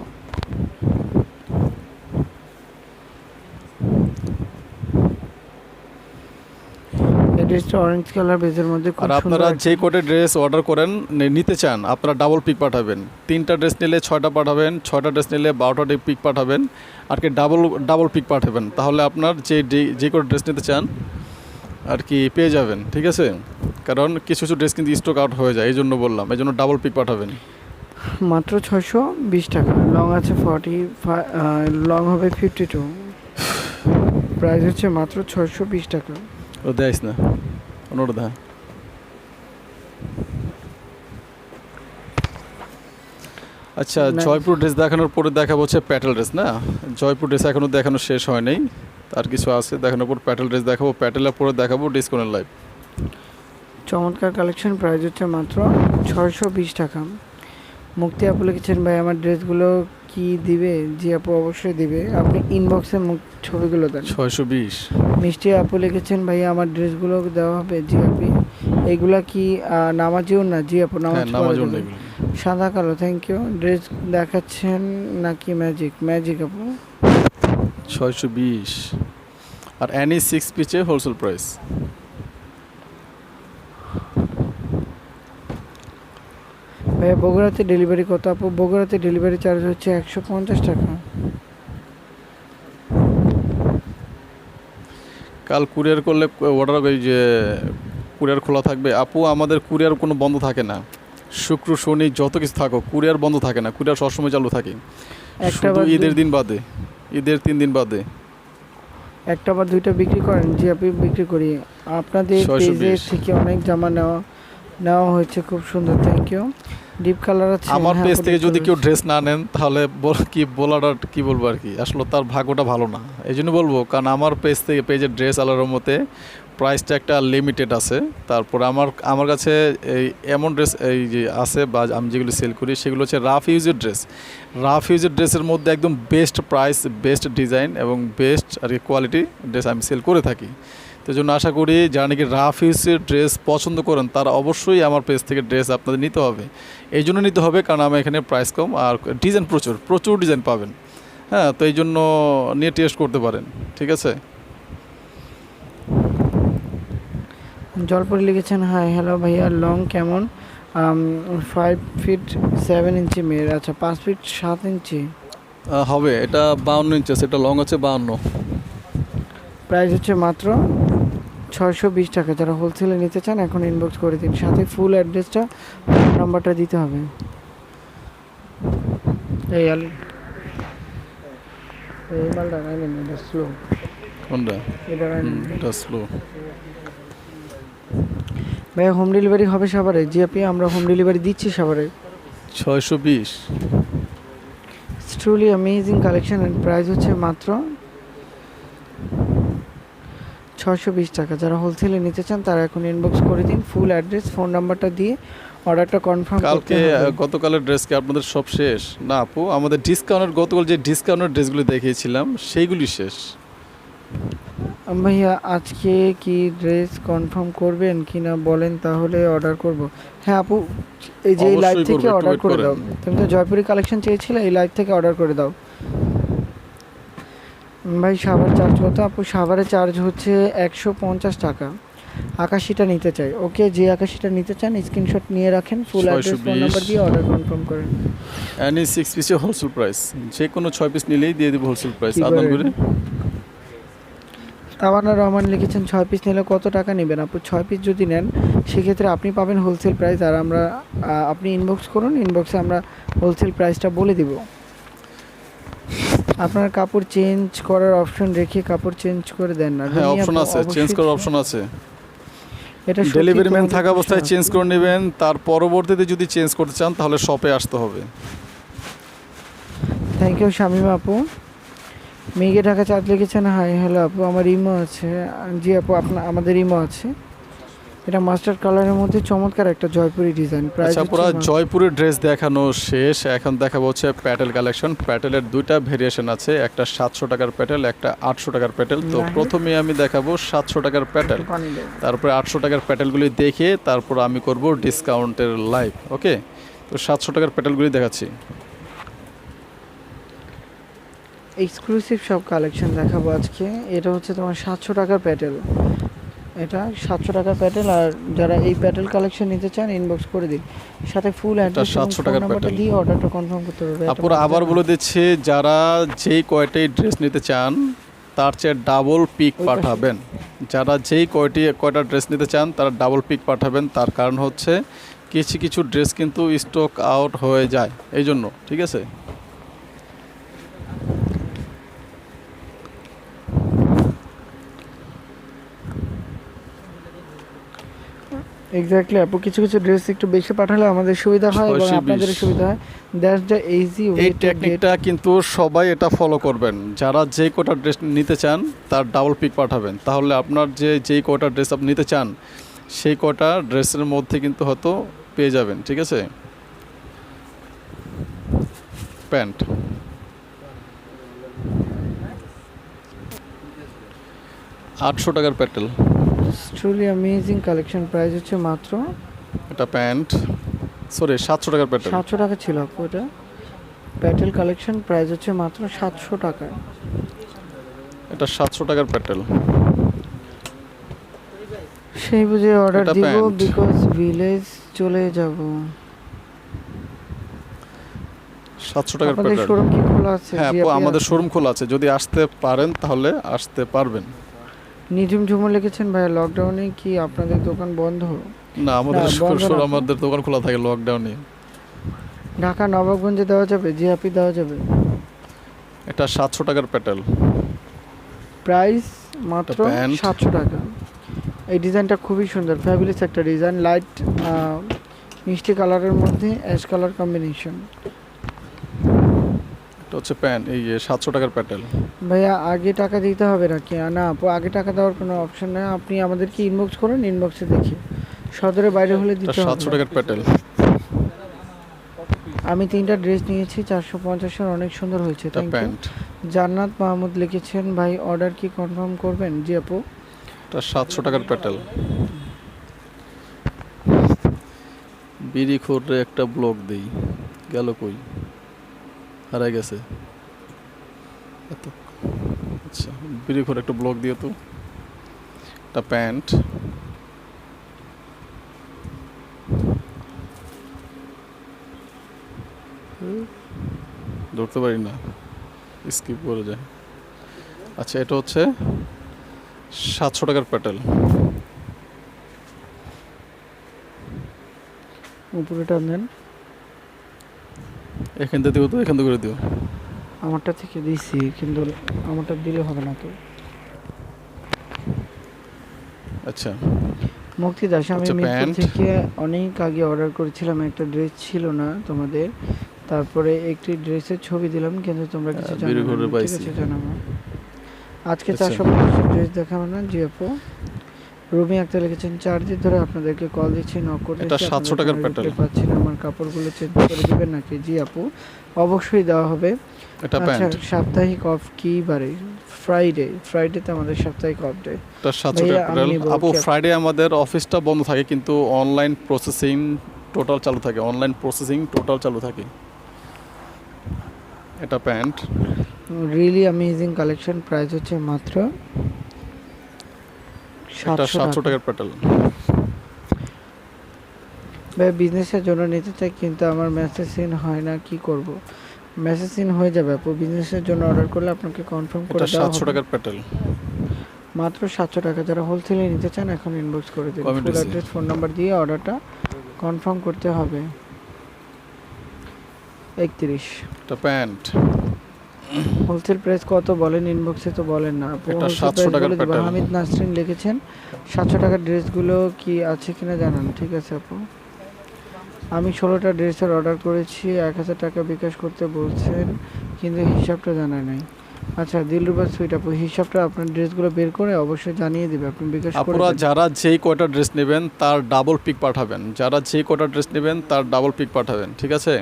ড্রেসটা অরেঞ্জ কালার বেজের মধ্যে খুব আর সুন্দর। আপনারা যে কোটে ড্রেস অর্ডার করেন নিতে চান, আপনারা ডাবল পিক পাঠাবেন। 3টা ড্রেস নিলে 6টা পাঠাবেন, 6টা ড্রেস নিলে 12টা পিক পাঠাবেন, আর কি ডাবল পিক পাঠাবেন। তাহলে আপনার যে কোটে ড্রেস নিতে চান আর কি পেয়ে যাবেন, ঠিক আছে? কারণ কিছু কিছু ড্রেস কিন্তু স্টক আউট হয়ে যায়, এই জন্য বললাম, এই জন্য ডাবল পিক পাঠাবেন। মাত্র 620 টাকা। লং আছে 45, লং হবে 52। প্রাইস হচ্ছে মাত্র 620 টাকা। ও দেয়স না ওনোটা দা। আচ্ছা, জয়পুর ড্রেস দেখানোর পরে দেখাবো হচ্ছে প্যাটেল ড্রেস, না? জয়পুর ড্রেস এখনও দেখানো শেষ হয় নাই, তার কিছু আছে দেখানোর পর প্যাটেল ড্রেস দেখাবো, প্যাটেলের পরে দেখাবো ডিসকাউন্টের লাইভ। চমৎকার কালেকশন, প্রাইস হচ্ছে মাত্র 620 টাকা। মুক্তি আপু লিখেছেন ভাই আমার ড্রেসগুলো কি দিবে? জি আপু, অবশ্যই দিবে, আপনি ইনবক্সে ছবিগুলো দেন। 620। মিষ্টি আপু লিখেছেন ভাই আমার ড্রেসগুলো দেওয়া হবে। জি আপু, এইগুলা কি নামাজিও না? জি আপু, নামাজ পড়া যাবে। সাদা কালো, থ্যাংক ইউ। ড্রেস দেখাচ্ছেন নাকি ম্যাজিক আপু? 620। আর এনি 6 পিচে হোলসেল প্রাইস। ভাই বগুড়াতে ডেলিভারি কত আপু? বগুড়াতে ডেলিভারি চার্জ হচ্ছে 150 টাকা। কাল কুরিয়ার করলে অর্ডার, ওই যে কুরিয়ার খোলা থাকবে আপু? আমাদের কুরিয়ার কোনো বন্ধ থাকে না, শুক্র শনি যত কিছু থাকো কুরিয়ার বন্ধ থাকে না, কুরিয়ার সবসময় চালু থাকে, শুধু ঈদের দিন বাদে, ঈদের 3 দিন বাদে। একটা বা দুইটা বিক্রি করেন? জি আপনি বিক্রি করি। আপনাদের পেজে থেকে অনেক জামা নেওয়া হয়েছে, খুব সুন্দর, থ্যাংক ইউ। ডিপ কালার আছে আমার পেজ থেকে যদি কেউ ড্রেস না নেন তাহলে কি বলবো আর কি, আসলে তার ভাগ্যটা ভালো না, এই জন্য বলবো। কারণ আমার পেজের ড্রেস আলার মতে প্রাইসটা একটা লিমিটেড আছে। তারপরে আমার কাছে এই এমন ড্রেস এই যে আছে, বা আমি যেগুলো সেল করি সেগুলো হচ্ছে রাফ ইউজের ড্রেসের মধ্যে একদম বেস্ট প্রাইস, বেস্ট ডিজাইন এবং বেস্ট আর কি কোয়ালিটি ড্রেস আমি সেল করে থাকি। তো জন্য আশা করি যারা নাকি রাফ ইউজের ড্রেস পছন্দ করেন তারা অবশ্যই আমার পেজ থেকে ড্রেস আপনাদের নিতে হবে। এই জন্য নিতে হবে কারণ আমার এখানে প্রাইস কম আর ডিজাইন প্রচুর ডিজাইন পাবেন। হ্যাঁ, তো এই জন্য নিয়ে টেস্ট করতে পারেন, ঠিক আছে? জলপরি লিখেছেন হাই হ্যালো ভাইয়া, লং কেমন? 5 ফিট 7 ইঞ্চি মেয়ের। আচ্ছা, 5 ফিট 7 ইঞ্চি হবে। এটা 52 ইঞ্চি আছে, এটা লং আছে 52। প্রাইস হচ্ছে মাত্র 620 টাকা। যারা হোলসেলে নিতে চান এখন ইনবক্স করে দিন, সাথে ফুল অ্যাড্রেসটা, নাম্বারটা দিতে হবে। এই মালটা নাইলেন, এটা স্লো। কোনটা? এটা স্লো। ভাইয়া হোম ডেলিভারি হবে সাভারে? জি আপনি, আমরা হোম ডেলিভারি দিচ্ছি সাভারে। 620। Truly amazing collection and price হচ্ছে মাত্র 620 টাকা। যারা হোলসেলে নিতে চান তারা এখন ইনবক্স করে দিন, ফুল অ্যাড্রেস ফোন নাম্বারটা দিয়ে অর্ডারটা কনফার্ম করতে কালকে হবে। গতকালের ড্রেস কি আপনাদের সব শেষ? না আপু, আমাদের ডিসকাউন্টের গতকাল যে ডিসকাউন্টের ড্রেসগুলো দেখিয়েছিলাম সেইগুলি শেষ। ভাইয়া আজকে কি ড্রেস কনফার্ম করবেন কিনা বলেন, তাহলে অর্ডার করব। হ্যাঁ আপু, এই যে এই লাইভ অবশ্যই থেকে করবো, একটু অর্ডার wait করে করেন। দাও। তুমি তো জয়পুরি কালেকশন চেয়েছিলে, এই লাইভ থেকে অর্ডার করে দাও। ভাই সাভার চার্জ কত? আপু সাভারে চার্জ হচ্ছে 150 টাকা। আকাশিটা নিতে চাই। ওকে, যে আকাশিটা নিতে চান স্ক্রিনশট নিয়ে রাখেন, ফুল অ্যাড্রেস ফোন 620 নাম্বার দিয়ে অর্ডার কনফার্ম করেন। অ্যানি 6 পিসে হোলসেল প্রাইস, যে কোনো 6 পিস নিলেই দিয়ে দেবো হোলসেল প্রাইস। কি আদান বলেন? করে তাওয়ানা রহমান লিখেছেন 6 পিস নিলে কত টাকা নেবেন? আপু 6 পিস যদি নেন সেক্ষেত্রে আপনি পাবেন হোলসেল প্রাইস, আর আমরা আপনি ইনবক্স করুন, ইনবক্সে আমরা হোলসেল প্রাইসটা বলে দিব। আপনার কাপড় চেঞ্জ করার অপশন রেখে কাপড় চেঞ্জ করে দেন না? হ্যাঁ, রুমি অপশন আপু, আছে, চেঞ্জ অবশ্যই করার অপশন আছে। এটা সত্যি ডেলিভারি ম্যান তোমাদের থাকা অবস্থায় প্রশ্ন। চেঞ্জ করে নেবেন, তার পরবর্তীতে যদি চেঞ্জ করতে চান তাহলে শপে আসতে হবে। থ্যাংক ইউ শামিমা আপু। মেঘে ঢাকা চাঁদ লিখেছেন হাই হ্যালো আপু, আমার ইমো আছে। জি আপু, আমাদের ইমো আছে। এটা মাস্টার্ড কালারের মধ্যে চমৎকার একটা জয়পুরি ডিজাইন। প্রাইস আচ্ছা, পুরো জয়পুরের ড্রেস দেখানো শেষ, এখন দেখাবো হচ্ছে প্যাটেল কালেকশন। প্যাটেলের দুইটা ভেরিয়েশন আছে, একটা 700 টাকার প্যাটেল, একটা 800 টাকার প্যাটেল। তো প্রথমে আমি দেখাবো 700 টাকার প্যাটেল, তারপরে 800 টাকার প্যাটেলগুলি দেখে তারপর আমি করব ডিসকাউন্টের লাইভ। ওকে, তো 700 টাকার প্যাটেলগুলি দেখাচ্ছি। এক্সক্লুসিভ সব কালেকশন দেখাবো আজকে। এটা হচ্ছে তোমার 700 টাকার প্যাটেল, এটা 700 টাকার প্যাটেল। আর যারা এই প্যাটেল কালেকশন নিতে চান ইনবক্স করে দিন, সাথে ফুল অ্যাড্রেস 700 ফোন টাকার নাম্বারটা প্যাটেল দিয়ে অর্ডারটা কনফার্ম করতে হবে। আপুরা আবার বলে দিচ্ছি, যারা যেই কয়টাই ড্রেস নিতে চান তার চেয়ে ডাবল পিক পাঠাবেন। যারা যেই কয়টা ড্রেস নিতে চান তারা ডাবল পিক পাঠাবেন। তার কারণ হচ্ছে কিছু কিছু ড্রেস কিন্তু স্টক আউট হয়ে যায়, এই জন্য। ঠিক আছে, এক্স্যাক্টলি আপু, কিছু কিছু ড্রেস একটু বেশি পাঠালে আমাদের সুবিধা হয় এবং 620 আপনাদের সুবিধা হয়। দ্যাটস দ্য ইজি ওয়ে এই টু গেট। টেকনিকটা কিন্তু সবাই এটা ফলো করবেন। যারা যেই কয়টা ড্রেস নিতে চান তার ডাবল পিক পাঠাবেন, তাহলে আপনার যেই কয়টা ড্রেস আপনি নিতে চান সেই কয়টা ড্রেসের মধ্যে কিন্তু হয়তো পেয়ে যাবেন। ঠিক আছে, প্যান্ট 800 টাকার Patel, truly amazing collection. Price হচ্ছে মাত্র, এটা প্যান্ট, সরি 700 টাকার প্যাটেল, 700 টাকা ছিল আপু। এটা প্যাটেল কালেকশন, প্রাইস হচ্ছে মাত্র 700 টাকা। এটা 700 টাকার প্যাটেল। সেই বুঝে অর্ডার এটা দিব, প্যান্ট। বিকজ ভিলেজ চলে যাব। 700 টাকার আপনাদের প্যাটেল। শোরুম কি খোলা আছে? হ্যাঁ জি আপু, আপনি আমাদের আছেন। শোরুম খোলা আছে, যদি আসতে পারেন তাহলে আসতে পারবেন। নিঝুম ঝুমুর লিখেছেন ভাইয়া লকডাউনে কি আপনাদের দোকান বন্ধ? না, আমাদের না, বন্ধ না। আমাদের দোকান খোলা থাকে লকডাউনে। ঢাকা নবাবগঞ্জে দেওয়া যাবে? জি আপনি দেওয়া যাবে। এটা 700 টাকার প্যাটেল, প্রাইস মাত্র এটা প্যান্ট। 700 টাকা। এই ডিজাইনটা খুবই সুন্দর, ফ্যাবুলাস একটা ডিজাইন। লাইট মিষ্টি কালারের মধ্যে অ্যাশ কালার কম্বিনেশন। এটা হচ্ছে প্যান্ট, এই 700 টাকার প্যাটেল। ভাইয়া আগে টাকা দিতে হবে নাকি? না আপু, আগে টাকা দেওয়ার কোনো অপশন নেই। আপনি আমাদেরকে ইনবক্স করুন, ইনবক্সে দেখি। সদরের বাইরে হলে এটা দিতে 700 হবে। টাকার প্যাটেল। আমি 3টা ড্রেস নিয়েছি 450-এর, অনেক সুন্দর হয়েছে। এটা থ্যাংক ইউ। প্যান্ট, জান্নাত মাহমুদ লিখেছেন ভাই অর্ডার কি কনফার্ম করবেন? জি আপু। এটা 700 টাকার প্যাটেল। বিড়ি খোররে একটা ব্লক দেই, গেল কই, হারাই গেছে এত। আচ্ছা, বিড়ি খোর একটা ব্লক দিও তো। এটা প্যান্ট, ধরতে পারি না, স্কিপ করে যায়। আচ্ছা, এটা হচ্ছে 700 টাকার প্যাটেল। উপরে টান দেন। এখান থেকে দিও তো, এখান থেকে করে দিও। আমারটা থেকে দিছি, কিন্তু আমারটা দিলে হবে না তো। আচ্ছা, মুক্তি দাস, আমি আচ্ছা, মিরপুর প্যান্ট। থেকে অনেক আগে অর্ডার করেছিলাম, একটা ড্রেস ছিল না তোমাদের, তারপরে একটি ড্রেসের ছবি দিলাম, কিন্তু তোমরা কিছু জানো বিড়ি না, ঘুরে ঠিক পাইছি। আছে জানাবো। আজকে আচ্ছা। 450 ড্রেস দেখাবো না জি আপু। রুমি আক্তার লিখেছেন 4 দিন ধরে আপনাদেরকে কল দিচ্ছি, নক এটা করতেছি, 700 টাকার প্যাটেল। পাচ্ছি না। আমার কাপড়গুলো চেঞ্জ করে দিবেন নাকি? জি আপু, অবশ্যই দেওয়া হবে। এটা আচ্ছা, প্যান্ট। সাপ্তাহিক অফ কি বারে? ফ্রাইডেতে আমাদের সাপ্তাহিক অফ ডে। এটা 700 ভাইয়া টাকার আমি প্যাটেল। নিব আপু কি? ফ্রাইডে আমাদের অফিসটা বন্ধ থাকে, কিন্তু অনলাইন প্রসেসিং টোটাল চালু থাকে। চালু থাকে। এটা pant. Really amazing collection, price হচ্ছে মাত্র এটা 700 700 টাকা। টাকার প্যাটেল। ভাই বিজনেসের জন্য নিতে চাই, কিন্তু আমার মেসেজ সিন হয় না, কি করব? মেসেজ সিন হয়ে যাবে আপু, বিজনেসের জন্য অর্ডার করলে আপনাকে কনফার্ম করে এটা দেওয়া 700 হবে। টাকার প্যাটেল। মাত্র 700 টাকা। যারা হোলসেলে নিতে চান এখন ইনবক্স করে দিন, কমেন্ট ফুল দিছি। অ্যাড্রেস ফোন নাম্বার দিয়ে অর্ডারটা কনফার্ম করতে হবে। 31 এটা প্যান্ট। হোলসেল প্রাইস কত বলেন, ইনবক্সে তো বলেন না আপু। এটা হোলসেল 700 প্রাইস টাকার বলে দেবো। প্যাটেল। হামিদ নাসরিন লিখেছেন 700 টাকার ড্রেসগুলো কি আছে কিনা জানান। ঠিক আছে আপু, আমি 16টা ড্রেসের অর্ডার করেছি, 1000 টাকা বিকাশ করতে বলছেন, কিন্তু হিসাবটা জানা নাই। আচ্ছা দিলরুবা সুইট আপু, হিসাবটা আপনার ড্রেসগুলো বের করে অবশ্যই জানিয়ে দেবে, আপনি বিকাশ করে আপনারা দেন। যারা যেই কয়টা ড্রেস নেবেন তার ডাবল পিক পাঠাবেন। ঠিক আছে?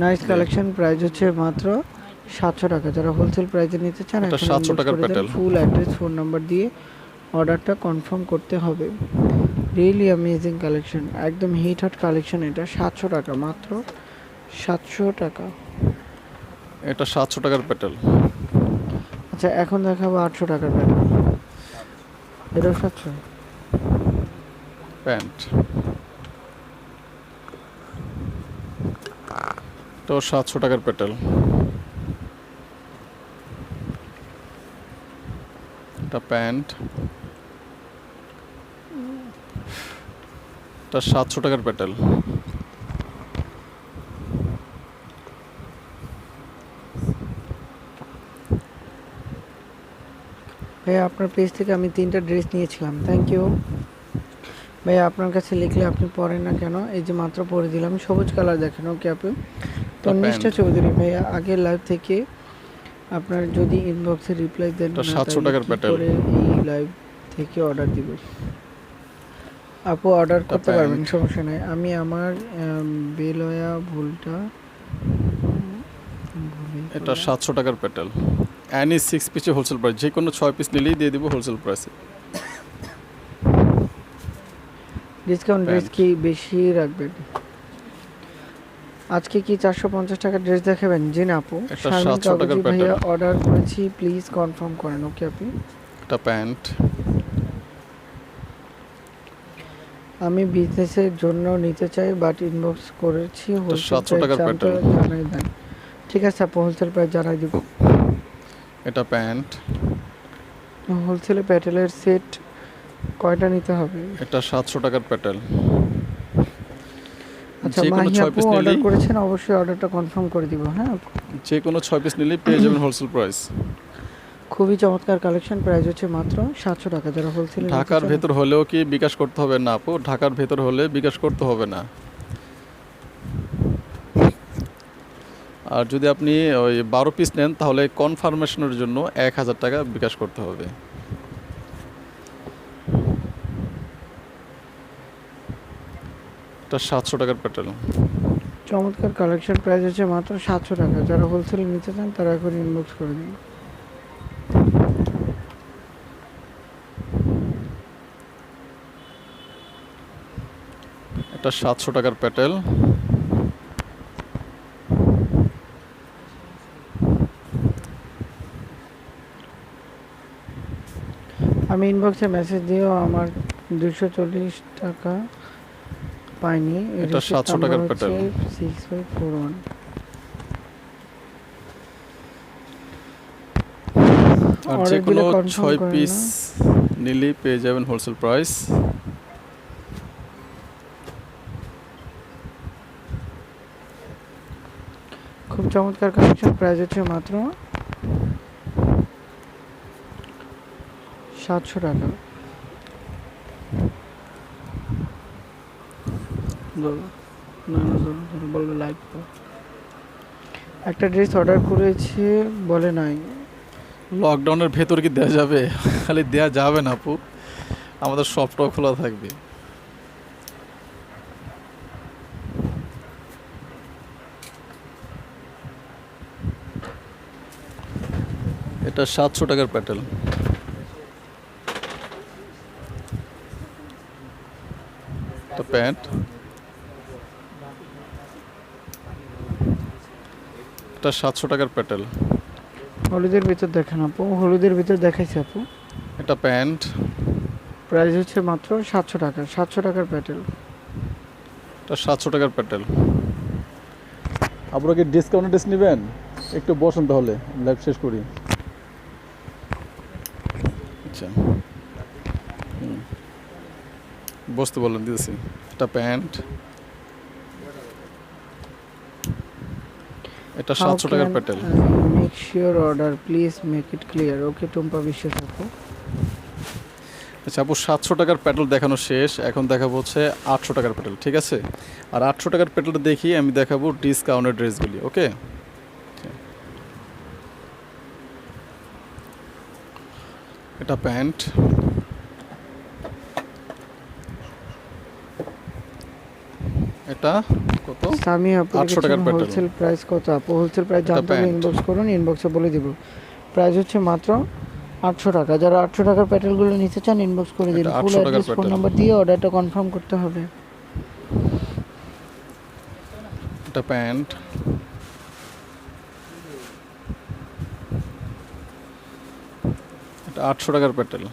নাইস কালেকশন, প্রাইস হচ্ছে মাত্র 700 টাকা। যারা হোলসেল প্রাইসে নিতে চান এটা এখন 700 ইনবক্স টাকার করে দেন, প্যাটেল। ফুল অ্যাড্রেস ফোন নাম্বার দিয়ে অর্ডারটা কনফার্ম করতে হবে। রিয়েলি অ্যামেজিং কালেকশন, একদম হিট হট কালেকশন। এটা 700 টাকা, মাত্র 700 টাকা। এটা 700 টাকার প্যাটেল। আচ্ছা এখন দেখাবো 800 টাকার প্যাটার্ন। এটাও 700। প্যান্ট। এটাও 700 টাকার প্যাটেল। এটা প্যান্ট। এটা 700 টাকার প্যাটেল। ভাইয়া আপনার পেজ থেকে আমি 3টা ড্রেস নিয়েছিলাম, থ্যাংক ইউ। ভাইয়া আপনার কাছে লিখলে আপনি পরেন না কেন? এই যে মাত্র পরে দিলাম, সবুজ কালার দেখেন। ওকে আপু, তন্নিষ্ঠা চৌধুরী ভাইয়া, আগের লাইভ থেকে আপনার যদি ইনবক্সে রিপ্লাই দেন এটা না 700 তাহলে টাকার কি প্যাটেল। করে এই লাইভ থেকে অর্ডার দিব? আপু অর্ডার এটা করতে পারবেন, প্যান্ট। সমস্যা নেই। আমি আমার বেলয়া ভুলটা ভুলে এটা 700 টাকার প্যাটেল। অ্যানি 6 পিসে হোলসেল প্রাইস, যে কোনো 6 পিস নিলেই দিয়ে দিব হোলসেল প্রাইসে। Discount dress pant. কি বেশি রাখবেন? আজকে কি 450 টাকার ড্রেস দেখাবেন? জি না আপু। এটা শারমিন 700 টাকার কাগজি ভাইয়া প্যাটার্ন। অর্ডার করেছি, প্লিজ কনফার্ম করেন। ওকে আপু, এটা প্যান্ট। আমি বিজনেসের জন্য নিতে চাই, বাট ইনবক্স করেছি, হোলসেল 700 প্রাইস টাকার জানতে প্যাটার্ন। জানাই দেন। ঠিক আছে আপু, হোলসেল প্রাইস জানাই দিব। এটা প্যান্ট। হোলসেলে প্যাটেলের সেট কয়টা নিতে হবে? এটা 700 টাকার প্যাটেল। আচ্ছা যে কোনো মাহি 6 আপু পিস অর্ডার নিলেই, করেছেন, অবশ্যই অর্ডারটা কনফার্ম করে দিব। হ্যাঁ, যে কোনো 6 পিস নিলেই পেয়ে যাবেন হোলসেল প্রাইস। খুবই চমৎকার কালেকশন, প্রাইস হচ্ছে মাত্র 700 টাকা। যারা হোলসেলে ঢাকার ভেতর হলেও কি বিকাশ করতে হবে না আপু? ঢাকার ভেতর হলে বিকাশ করতে হবে না। আর যদি আপনি ওই 12 পিস নেন তাহলে কনফার্মেশনের জন্য 1000 টাকা বিকাশ করতে হবে। এটা 700 টাকার প্যাটেল। চমৎকার কালেকশন, প্রাইস হচ্ছে মাত্র 700 টাকা। যারা হোলসেলে নিতে চান তারা এখন ইনবক্স করে দিন। এটা 700 টাকার প্যাটেল। আমি ইনবক্সে মেসেজ দিয়েও আমার 240 টাকা পাইনি। এটা 700 টাকার প্যাটেল। 6541। আর যে অর্ডার কোনো দিলে কনফার্ম 6 করেন পিস না? নিলেই পেয়ে যাবেন হোলসেল প্রাইস। খুব চমৎকার কালেকশন, প্রাইস হচ্ছে মাত্র 700 টাকা। ধরো না না ধরো ধরো বললো লাইক একটা ড্রেস অর্ডার করেছে বলে নাই। লকডাউনের ভেতর কি দেওয়া যাবে? খালি দেওয়া যাবে না আপু, আমাদের শপটাও খোলা থাকবে। এটা 700 টাকার প্যাটেল। এটা প্যান্ট, এটা 700 টাকার প্যাটেল। হলুদের ভিতর দেখেন আপু, হলুদের ভিতর দেখাইছে আপু। এটা প্যান্ট, প্রাইস হচ্ছে মাত্র 700 টাকা, 700 টাকার প্যাটেল। এটা 700 টাকার প্যাটেল। আপনারা কি ডিসকাউন্টে ড্রেস নেবেন? একটু বসুন তাহলে লাইভ শেষ করি। আচ্ছা বসতে বলেন, দিয়েছি। এটা প্যান্ট, এটা 700 টাকার প্যাটেল। Make sure order please make it clear. Okay Tumpa Biswas আপু। আচ্ছা আপু, 700 টাকার প্যাটেল দেখানো শেষ, এখন দেখাবো হচ্ছে 800 টাকার প্যাটেল, ঠিক আছে? আর 800 টাকার প্যাটেলটা দেখি আমি দেখাবো ডিসকাউন্টেড ড্রেসগুলি, ওকে? এটা প্যান্ট, এটা কত? সামি আপু 800 টাকার প্যাটেল। হোলসেল প্রাইস কত আপু? হোলসেল প্রাইস এটা জানতে হলে প্যান্ট। ইনবক্স করুন, ইনবক্সে বলে দিব। প্রাইস হচ্ছে মাত্র 800 টাকা। যারা 800 টাকার প্যাটেলগুলো নিতে চান ইনবক্স করে দিন। এটা ফুল 800 টাকার অ্যাড্রেস ফোন প্যাটেল। নাম্বার দিয়ে অর্ডারটা কনফার্ম করতে হবে। এটা প্যান্ট, এটা 800 টাকার প্যাটেল।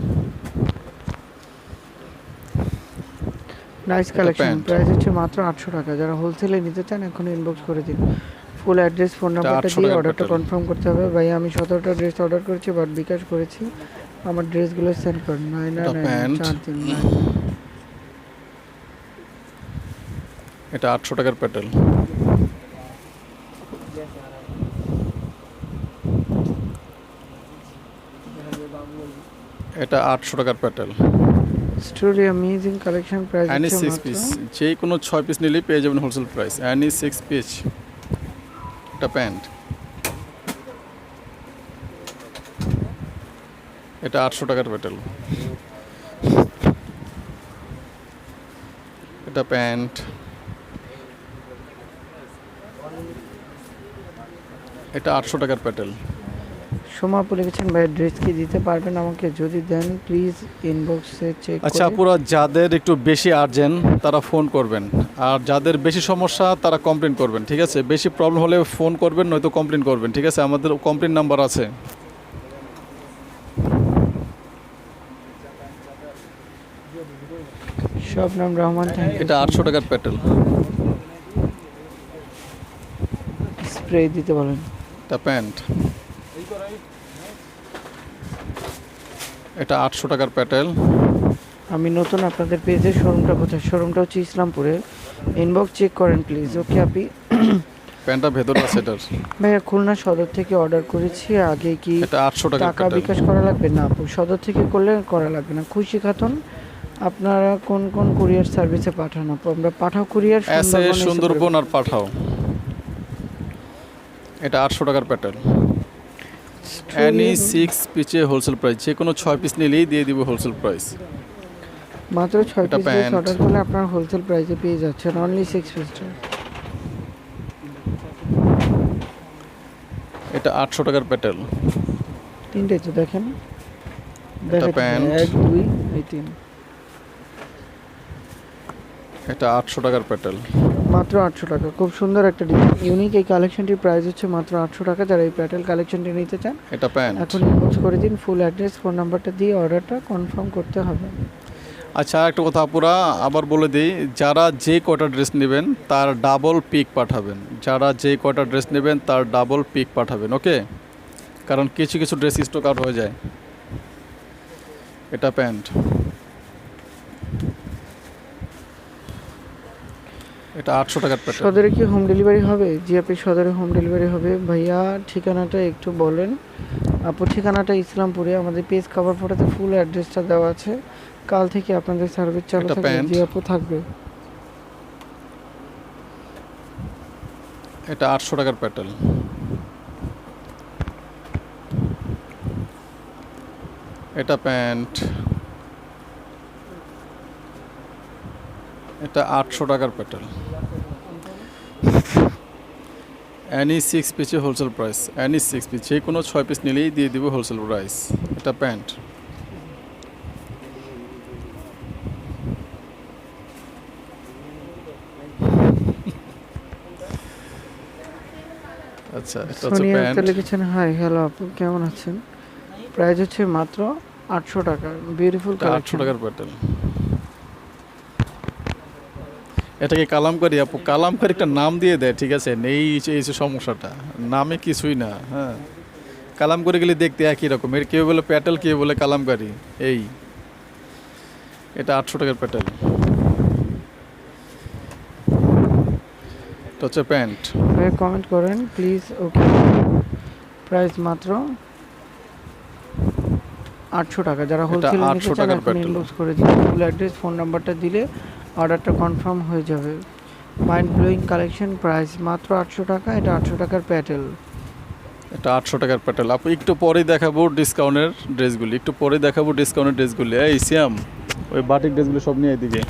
নাইস এটা কালেকশন। প্যান্ট। প্রাইস হচ্ছে মাত্র 800 টাকা। যারা হোলসেলে নিতে চান এখন ইনবক্স করে দিন। ফুল অ্যাড্রেস ফোন নাম্বারটা 800 দিয়ে টাকার অর্ডারটা প্যাটেল। কনফার্ম করতে হবে। ভাই আমি 17টা ড্রেস অর্ডার করেছি বাট বিকাশ করেছি, আমার ড্রেসগুলো সেন্ড করুন। এটা প্যান্ট। 9999 এটা 800 টাকার প্যাটেল। এটা 800 টাকার প্যাটেল। Story amazing collection. Price any হচ্ছে 6 মাত্র পিস, যে কোনো 6 পিস নিলেই পেয়ে যাবেন হোলসেল প্রাইস। Any 6 piece. এটা প্যান্ট, এটা 800 টাকার প্যাটেল। এটা প্যান্ট, এটা 800 টাকার প্যাটেল। সোমা আপু লিখেছেন ভাই ড্রেস কি দিতে পারবেন আমাকে? যদি দেন প্লিজ ইনবক্সে চেক আচ্ছা করে। আপুরা, যাদের একটু বেশি আর্জেন্ট তারা ফোন করবেন, আর যাদের বেশি সমস্যা তারা কমপ্লেন করবেন, ঠিক আছে? বেশি প্রবলেম হলে ফোন করবেন, নয়তো কমপ্লেন করবেন, ঠিক আছে? আমাদের কমপ্লেন নাম্বার আছে। Shabnam Rahman thank you. এটা 800 টাকার প্যাটেল। স্প্রে দিতে বলেন। এটা প্যান্ট, এটা 800 টাকার প্যাটেল। আমি নতুন, আপনাদের পেজের শোরুমটা কোথায়? শোরুমটা হচ্ছে ইসলামপুরে। ইনবক্স চেক করেন প্লিজ। ওকে আপি। প্যান্টটা ভেতরে আছে এটার। ভাইয়া খুলনা সদর থেকে অর্ডার করেছি, আগে কি এটা 800 টাকার টাকা প্যাটেল। বিকাশ করা লাগবে? না আপু, সদর থেকে করলে করা লাগবে না। খুশি খাতুন, আপনারা কোন কোন কুরিয়ার সার্ভিসে পাঠান আপু? আমরা পাঠাও কুরিয়ার এসে সুন্দরবন আর পাঠাও। এটা 800 টাকার প্যাটেল। অ্যানি 6 পিসে হোলসেল প্রাইস, যে কোনো 6 পিস নিলেই দিয়ে দিব হোলসেল প্রাইস। মাত্র 6 এটা পিস প্যান্ট। অর্ডার করলে আপনারা হোলসেল প্রাইসে পেয়ে যাচ্ছেন, অনলি 6 পিস। এটা 800 টাকার প্যাটেল। তিনটে তো দেখেন, এটা প্যান্ট। 1 2 এই 3। এটা 800 টাকার প্যাটেল। মাত্র 800 টাকা। খুব সুন্দর একটা ডিজাইন, ইউনিক এই কালেকশনটির প্রাইস হচ্ছে মাত্র 800 টাকা। যারা এই প্যাটেল কালেকশনটি নিতে চান এটা প্যান্ট। এখন ইনবক্স করে দিন। ফুল অ্যাড্রেস ফোন নাম্বারটা দিয়ে অর্ডারটা কনফার্ম করতে হবে। আচ্ছা একটা কথা আপুরা আবার বলে দিই, যারা যে কয়টা ড্রেস নেবেন তার ডাবল পিক পাঠাবেন। যারা যে কয়টা ড্রেস নেবেন তার ডাবল পিক পাঠাবেন, ওকে? কারণ কিছু কিছু ড্রেস স্টক আউট হয়ে যায়। এটা প্যান্ট, এটা 800 টাকার প্যাটেল। সদরে কি হোম ডেলিভারি হবে? জি আপনি, সদরে হোম ডেলিভারি হবে। ভাইয়া ঠিকানাটা একটু বলেন। আপু ঠিকানাটা ইসলামপুরে, আমাদের পেজ কভার ফটোতে ফুল অ্যাড্রেসটা দেওয়া আছে। কাল থেকে আপনাদের সার্ভিস চালু এটা থাকবে। প্যান্ট। জি আপু থাকবে। এটা 800 টাকার প্যাটেল। এটা প্যান্ট, এটা 800 টাকার প্যাটেল। অ্যানি 6 পিসে হোলসেল প্রাইস, অ্যানি 6 পিস, যে কোনো 6 পিস নিলেই দিয়ে দিব হোলসেল প্রাইস। এটা প্যান্ট, আচ্ছা এটা হচ্ছে সোনিয়া প্যান্ট। আক্তার লিখেছেন হাই হ্যালো আপু, কেমন আছেন? প্রাইস হচ্ছে মাত্র 800 টাকা। বিউটিফুল এটা 800 কালেকশন। টাকার প্যাটেল। এটাকে কালামকারী আপু, কালামকারী একটা নাম দিয়ে দেয়, ঠিক আছে, নেই এই যে সমস্যাটা, নামে কিছুই না। হ্যাঁ, কালামকারী গেলে দেখতে একই রকম, এর কেউ বলে প্যাটেল, কেউ বলে কালামকারী। এই এটা 800 টাকার প্যাটেল। এটা হচ্ছে প্যান্ট। ভাই কমেন্ট করেন প্লিজ। ওকে, প্রাইস মাত্র 800 টাকা। যারা হোলসেল নিতে 800 চান টাকার এখন প্যাটেল। ইনবক্স করে দিন, ফুল অ্যাড্রেস, ফোন নাম্বারটা দিলে অর্ডারটা কনফার্ম হয়ে যাবে। মাইন্ড ব্লোয়িং কালেকশন, প্রাইস মাত্র 800 টাকা। এটা 800 টাকার প্যাটেল। এটা 800 টাকার প্যাটেল। আপু একটু পরেই দেখাবো ডিসকাউন্টের ড্রেসগুলি, একটু পরে দেখাবো ডিসকাউন্টের ড্রেসগুলি। এই সিয়াম, ওই বাটিক ড্রেসগুলো সব নিয়ে এদিকে।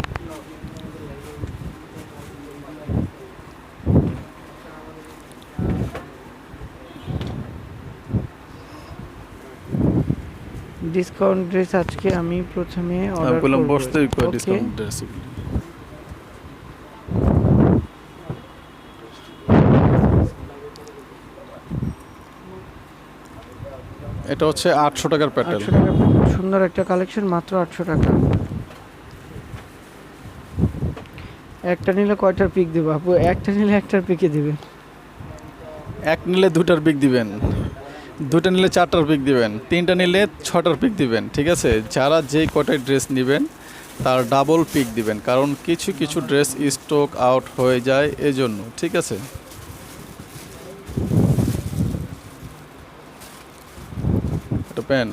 ডিসকাউন্ট ড্রেস আজকে আমি প্রথমে আমি অর্ডার বললাম করব। বসতে ওকে, ডিসকাউন্ট ড্রেসগুলি। এটা হচ্ছে 800 টাকার প্যাটেল। 800 টাকা। সুন্দর একটা কালেকশন, মাত্র 800 টাকা। একটা নিলে কয়টার পিক দেবো আপু? একটা নিলে একটার পিকে দিবে। এক নিলে দুটার পিক দিবেন, দুটা নিলে চারটার পিক দিবেন, তিনটা নিলে ছটার পিক দিবেন, ঠিক আছে। যারা যেই কটায় ড্রেস নেবেন তার ডাবল পিক দিবেন, কারণ কিছু কিছু ড্রেস স্টক আউট হয়ে যায় এজন্য, ঠিক আছে। এটা প্যান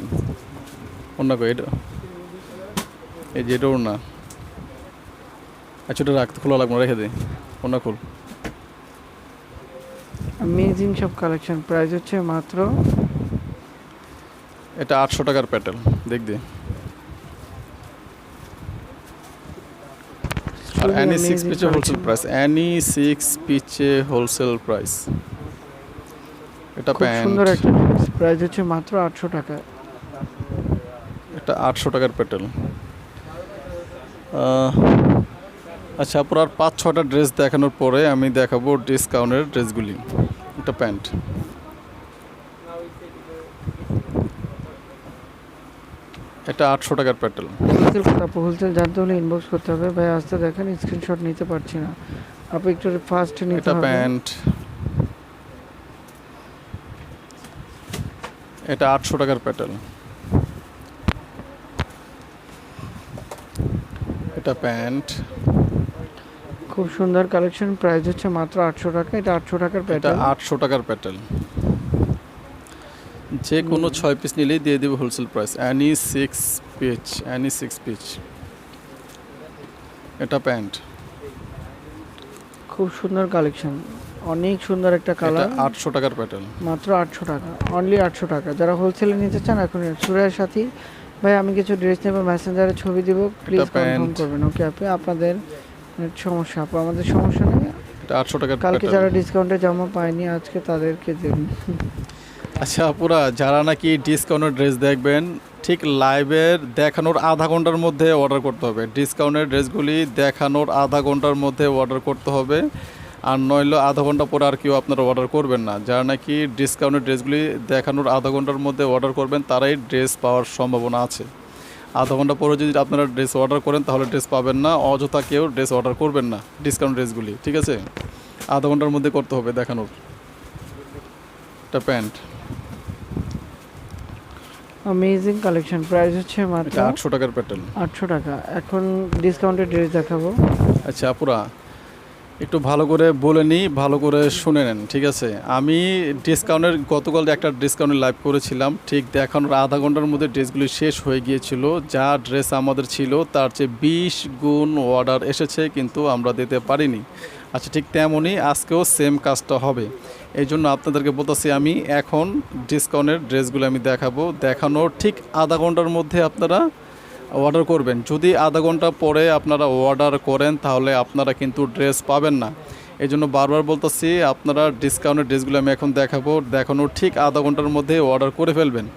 অন্য কই, এটা এই যে এটা না, আচ্ছা এটা রাখতে, খোলা লাগবে না, রেখে দিই, অন্য খুল। অ্যামেজিং সব কালেকশন, প্রাইস হচ্ছে মাত্র এটা 800 টাকার প্যাটেল, দেখ দি। আর অ্যানি 6 পিচে হোলসেল প্রাইস, অ্যানি 6 পিচে হোলসেল প্রাইস। এটা খুব প্যান্ট, সুন্দর একটা ড্রেস, প্রাইস হচ্ছে মাত্র 800 টাকা। এটা 800 টাকার প্যাটেল। আচ্ছা আপনার আর 5-6টা ড্রেস দেখানোর পরে আমি দেখাবো ডিসকাউন্টের ড্রেসগুলি। এটা প্যান্ট, এটা 800 টাকার প্যাটেল। হোলসেল কথা, হোলসেল জানতে হলে ইনবক্স করতে হবে। ভাই আসতে দেখেন, স্ক্রিনশট নিতে পারছি না, আপনি একটু ফাস্ট নিতে এটা হবে। প্যান্ট, এটা 800 টাকার প্যাটেল। এটা প্যান্ট, খুব সুন্দর কালেকশন, প্রাইস হচ্ছে মাত্র 800 টাকা। এটা 800 টাকার এটা প্যাটার্ন। 800 টাকার প্যাটেল। যে কোনো 6 পিস নিলেই দিয়ে দেবো wholesale price. Any 6 piece, any 6 piece. এটা প্যান্ট, খুব সুন্দর কালেকশন, অনেক সুন্দর একটা এটা কালার। 800 টাকার প্যাটেল। মাত্র 800 টাকা, অনলি 800 টাকা। যারা হোলসেলে নিতে চান এখন সুরের সাথে ভাই আমি কিছু ড্রেস নেব, মেসেঞ্জারে ছবি দিব, প্লিজ কনফার্ম করবেন। ওকে আপনি, আপনাদের সমস্যা আপু, আমাদের সমস্যা নেই। এটা 800 টাকার কালকে প্যাটেল। যারা ডিসকাউন্টে জামা পায়নি আজকে তাদেরকে দেন। আচ্ছা আপুরা, যারা নাকি ডিসকাউন্টের ড্রেস দেখবেন, ঠিক লাইভের দেখানোর আধা ঘন্টার মধ্যে অর্ডার করতে হবে। ডিসকাউন্টের ড্রেসগুলি দেখানোর আধা ঘন্টার মধ্যে অর্ডার করতে হবে, আর নইলে আধা ঘন্টা পরে আর কেউ আপনারা অর্ডার করবেন না। যারা নাকি ডিসকাউন্টের ড্রেসগুলি দেখানোর আধা ঘন্টার মধ্যে অর্ডার করবেন তারাই ড্রেস পাওয়ার সম্ভাবনা আছে। আধা ঘন্টা পরে যদি আপনারা ড্রেস অর্ডার করেন তাহলে ড্রেস পাবেন না, অযথা কেউ ড্রেস অর্ডার করবেন না ডিসকাউন্ট ড্রেসগুলি, ঠিক আছে। আধা ঘন্টার মধ্যে করতে হবে দেখানোর। এটা প্যান্ট, অ্যামেজিং কালেকশন, প্রাইস হচ্ছে মাত্র এটা 800 টাকার প্যাটেল। 800 টাকা। এখন ডিসকাউন্টের ড্রেস দেখাবো। আচ্ছা আপুরা, একটু ভালো করে বলে নিই, ভালো করে শুনে নেন, ঠিক আছে। আমি ডিসকাউন্টের গতকাল একটা ডিসকাউন্টের লাইভ করেছিলাম, ঠিক দেখানোর আধা ঘন্টার মধ্যে ড্রেসগুলি শেষ হয়ে গিয়েছিল। যা ড্রেস আমাদের ছিল তার চেয়ে 20 গুণ অর্ডার এসেছে, কিন্তু আমরা দিতে পারিনি। আচ্ছা, ঠিক তেমনই আজকেও সেম কাজটা হবে। এই জন্য আপনাদেরকে বলতেছি, আমি এখন ডিসকাউন্টের ড্রেসগুলো আমি দেখাবো। দেখানোর ঠিক আধা ঘন্টার মধ্যে আপনারা অর্ডার করবেন। যদি আধা ঘন্টা পরে আপনারা অর্ডার করেন তাহলে আপনারা কিন্তু ড্রেস পাবেন না। এই জন্য বারবার বলতেছি, আপনারা ডিসকাউন্টের ড্রেসগুলো আমি এখন দেখাবো, দেখানোর ঠিক আধা ঘন্টার মধ্যে অর্ডার করে ফেলবেন।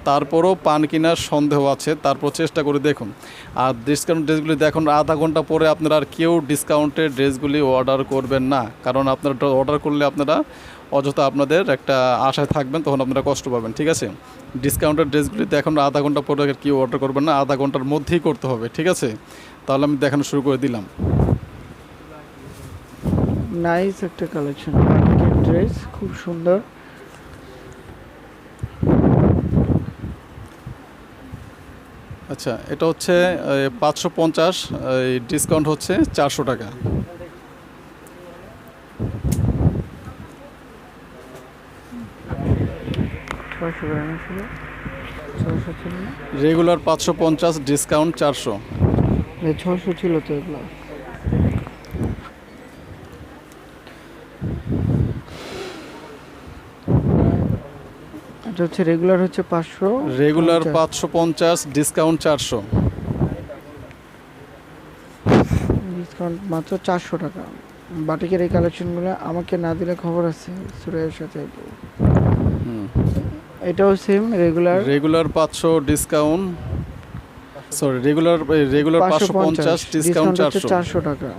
তারপরও পান কিনার সন্দেহ আছে, তারপর চেষ্টা করে দেখুন। আর ডিসকাউন্ট ড্রেসগুলি দেখানোর আধা ঘন্টা পরে আপনারা আর কেউ ডিসকাউন্টের ড্রেসগুলি অর্ডার করবেন না, কারণ আপনারা অর্ডার করলে আপনারা অযথা আপনাদের একটা আশায় থাকবেন, তখন আপনারা কষ্ট পাবেন। ঠিক আছে, ডিসকাউন্টের ড্রেসগুলি দেখানোর আধা ঘন্টা পরে কেউ অর্ডার করবেন না, আধা ঘন্টার মধ্যেই করতে হবে। ঠিক আছে, তাহলে আমি দেখানো শুরু করে দিলাম। নাইস একটা কালেকশন, ড্রেস খুব সুন্দর। আচ্ছা, এটা হচ্ছে 550, ডিসকাউন্ট হচ্ছে 400 টাকা। Regular 550, discount 400। 600 ছিল তো এগুলো। এটা হচ্ছে রেগুলার হচ্ছে 500, রেগুলার 550, ডিসকাউন্ট 400। ডিসকাউন্ট মাত্র 400 টাকা। বাটিকের এই কালেকশনগুলো আমাকে না দিলে খবর আছে সুরাইয়ের সাথে। এটাও same regular 500, discount sorry regular 550, discount 400 টাকা।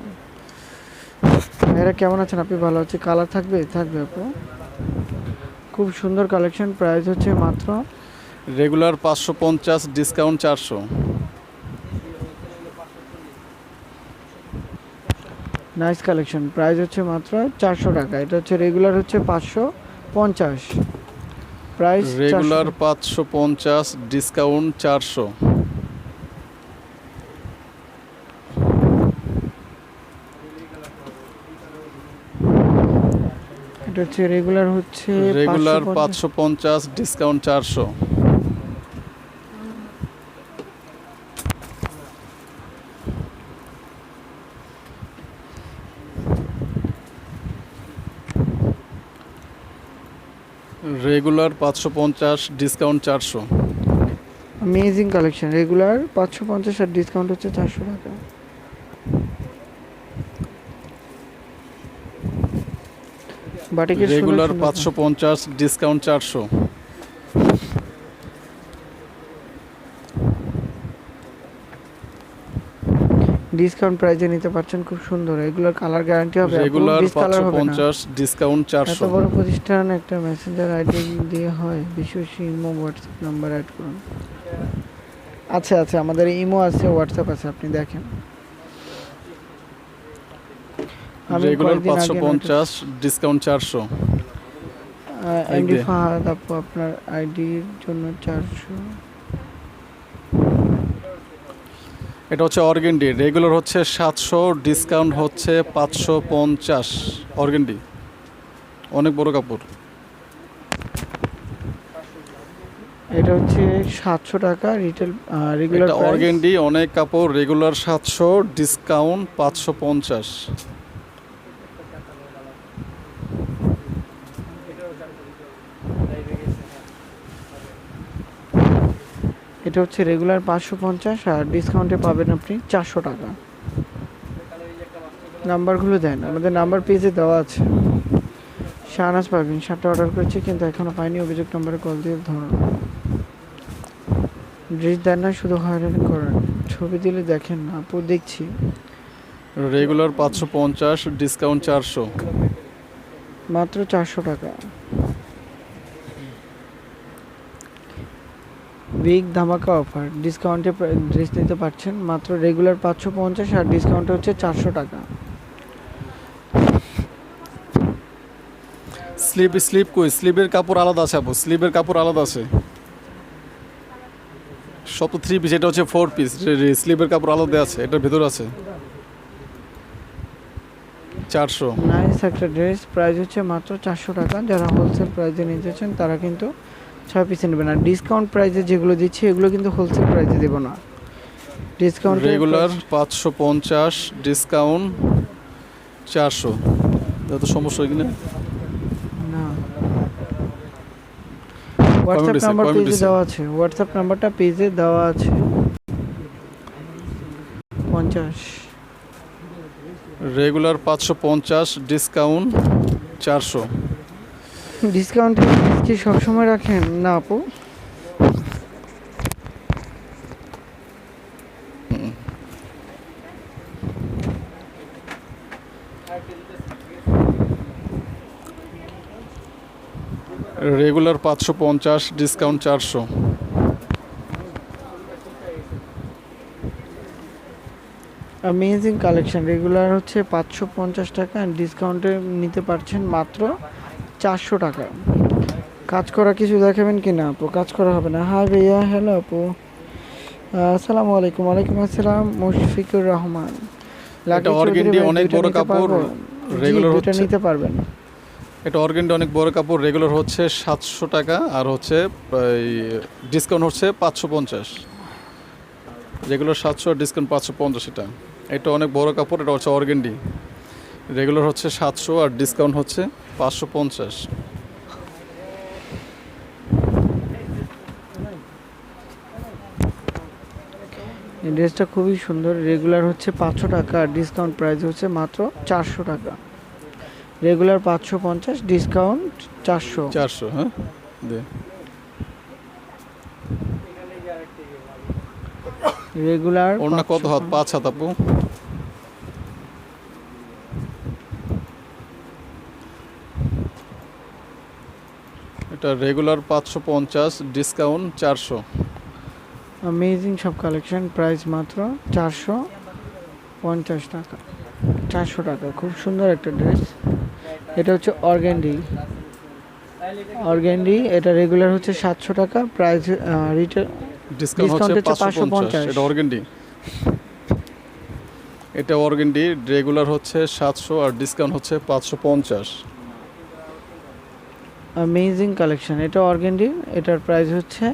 এরা কেমন আছেন আপনি? ভালো আছে। কালার থাকবে আপু। খুব সুন্দর কালেকশন। প্রাইস হচ্ছে মাত্র regular 550, discount 400। Nice collection. Price হচ্ছে মাত্র 400 টাকা। এটা হচ্ছে রেগুলার হচ্ছে 550, প্রাইস রেগুলার 550, ডিসকাউন্ট 400। এটা হচ্ছে রেগুলার হচ্ছে 550, discount 400। Regular 550, discount 400। Amazing collection. Regular 550 আর ডিসকাউন্ট হচ্ছে 400 টাকা। বাটিকের রেগুলার 550, ডিসকাউন্ট 400। ডিসকাউন্ট প্রাইসে নিতে পারছেন, খুব সুন্দর। এগুলোর কালার গ্যারান্টি হবে। Regular 550, discount 400। এত বড় প্রতিষ্ঠান একটা মেসেঞ্জার আইডি দিয়ে হয়? বিশ্বসী ইমো হোয়াটসঅ্যাপ নাম্বার অ্যাড করুন। আচ্ছা, আমাদের ইমো আছে, হোয়াটসঅ্যাপ আছে, আপনি দেখেন। Regular 550, discount 400। এমডি ফাহাদ আপু, আপনার আইডির জন্য 400। এটা হচ্ছে অর্গেন্ডি। রেগুলার হচ্ছে 700, ডিসকাউন্ট হচ্ছে 550। অর্গেন্ডি অনেক বড় কাপড়। এটা হচ্ছে 700 টাকা রিটেল, রেগুলার প্রাইস। অর্গেন্ডি অনেক কাপড়। Regular 700, discount 550। এটা হচ্ছে রেগুলার 550 আর ডিসকাউন্টে পাবেন আপনি 400 টাকা। নাম্বারগুলো দেন, আমাদের নাম্বার পেজে দেওয়া আছে। শাহনাজ পারভিন 7টা অর্ডার করেছি কিন্তু এখনো পাইনি। অভিযোগ নম্বরে কল দিয়ে ধরুন। ড্রেস দেন না, শুধু হয়রানি করেন। ছবি দিলে দেখেন না আপু? দেখছি। Regular 550, discount 400। মাত্র 400 টাকা। বিগ ধামাকা অফার, ডিসকাউন্টে ড্রেস নিতে পারছেন মাত্র রেগুলার 550 আর ডিসকাউন্ট হচ্ছে 400 টাকা। স্লিপ কই? স্লিপের কাপড় আলাদা আছে আপু, স্লিপের কাপড় আলাদা আছে। সব তো 3 পিস, এটা হচ্ছে 4 পিস। স্লিপের কাপড় আলাদা আছে, এটার ভেতর আছে। 400। নাইস একটা ড্রেস। প্রাইস হচ্ছে মাত্র 400 টাকা। যারা হোলসেল প্রাইসে নিতেছেন তারা কিন্তু 6 পিসে নেবেন। আর ডিসকাউন্ট প্রাইসে যেগুলো দিচ্ছি এগুলো কিন্তু হোলসেল প্রাইসে দেব না। Discount regular 550, discount 400। যত সমস্যা হয় কিনা না, হোয়াটসঅ্যাপ দিছে? নাম্বার কমেন্ট পেজে দিছে? দেওয়া আছে, হোয়াটসঅ্যাপ নাম্বারটা পেজে দেওয়া আছে। 50 রেগুলার 550, ডিসকাউন্ট 400। ডিসকাউন্ট কি সবসময় রাখেন? না আপু, regular 550, discount 400। Amazing collection. Regular হচ্ছে 550 টাকা, অ্যান্ড ডিসকাউন্টে নিতে পারছেন মাত্র 400 টাকা। কাজ করা কিছু দেখাবেন কি না আপু? কাজ করা হবে না। হাই ভাইয়া, হ্যালো আপু, আসসালামু আলাইকুম। ওয়ালাইকুম আসসালাম, মুশফিকুর রহমান। এটা অর্গেন্ডি অনেক বড় কাপড়, রেগুলার দুইটা হচ্ছে, নিতে পারবেন। এটা অর্গেন্ডি অনেক বড় কাপড়, রেগুলার হচ্ছে 700 টাকা, আর হচ্ছে ডিসকাউন্ট হচ্ছে 550। রেগুলার 700 আর ডিসকাউন্ট 550। এটা অনেক বড় কাপড়, এটা হচ্ছে অর্গেন্ডি, রেগুলার হচ্ছে 700 আর ডিসকাউন্ট হচ্ছে 550। এই ড্রেসটা খুবই সুন্দর। রেগুলার হচ্ছে 500 টাকা, আর ডিসকাউন্ট প্রাইস হচ্ছে মাত্র 400 টাকা। Regular 550, discount 400। 400, হ্যাঁ দে। রেগুলার ওড়না কত হাত? 5 হাত আপু। এটা রেগুলার 550, ডিসকাউন্ট 400। অ্যামেজিং সব কালেকশন, প্রাইস মাত্র 450 টাকা, 400 টাকা। খুব সুন্দর একটা ড্রেস। এটা হচ্ছে অর্গ্যান্ডি, অর্গ্যান্ডি। এটা রেগুলার হচ্ছে 700 টাকা, প্রাইস রিটেল ডিসকাউন্ট হচ্ছে 550। এটা অর্গেন্ডি, এটা অর্গেন্ডি, রেগুলার হচ্ছে 700 আর ডিসকাউন্ট হচ্ছে 550। Amazing collection. এটা অর্গ্যান্ডি, এটার প্রাইস হচ্ছে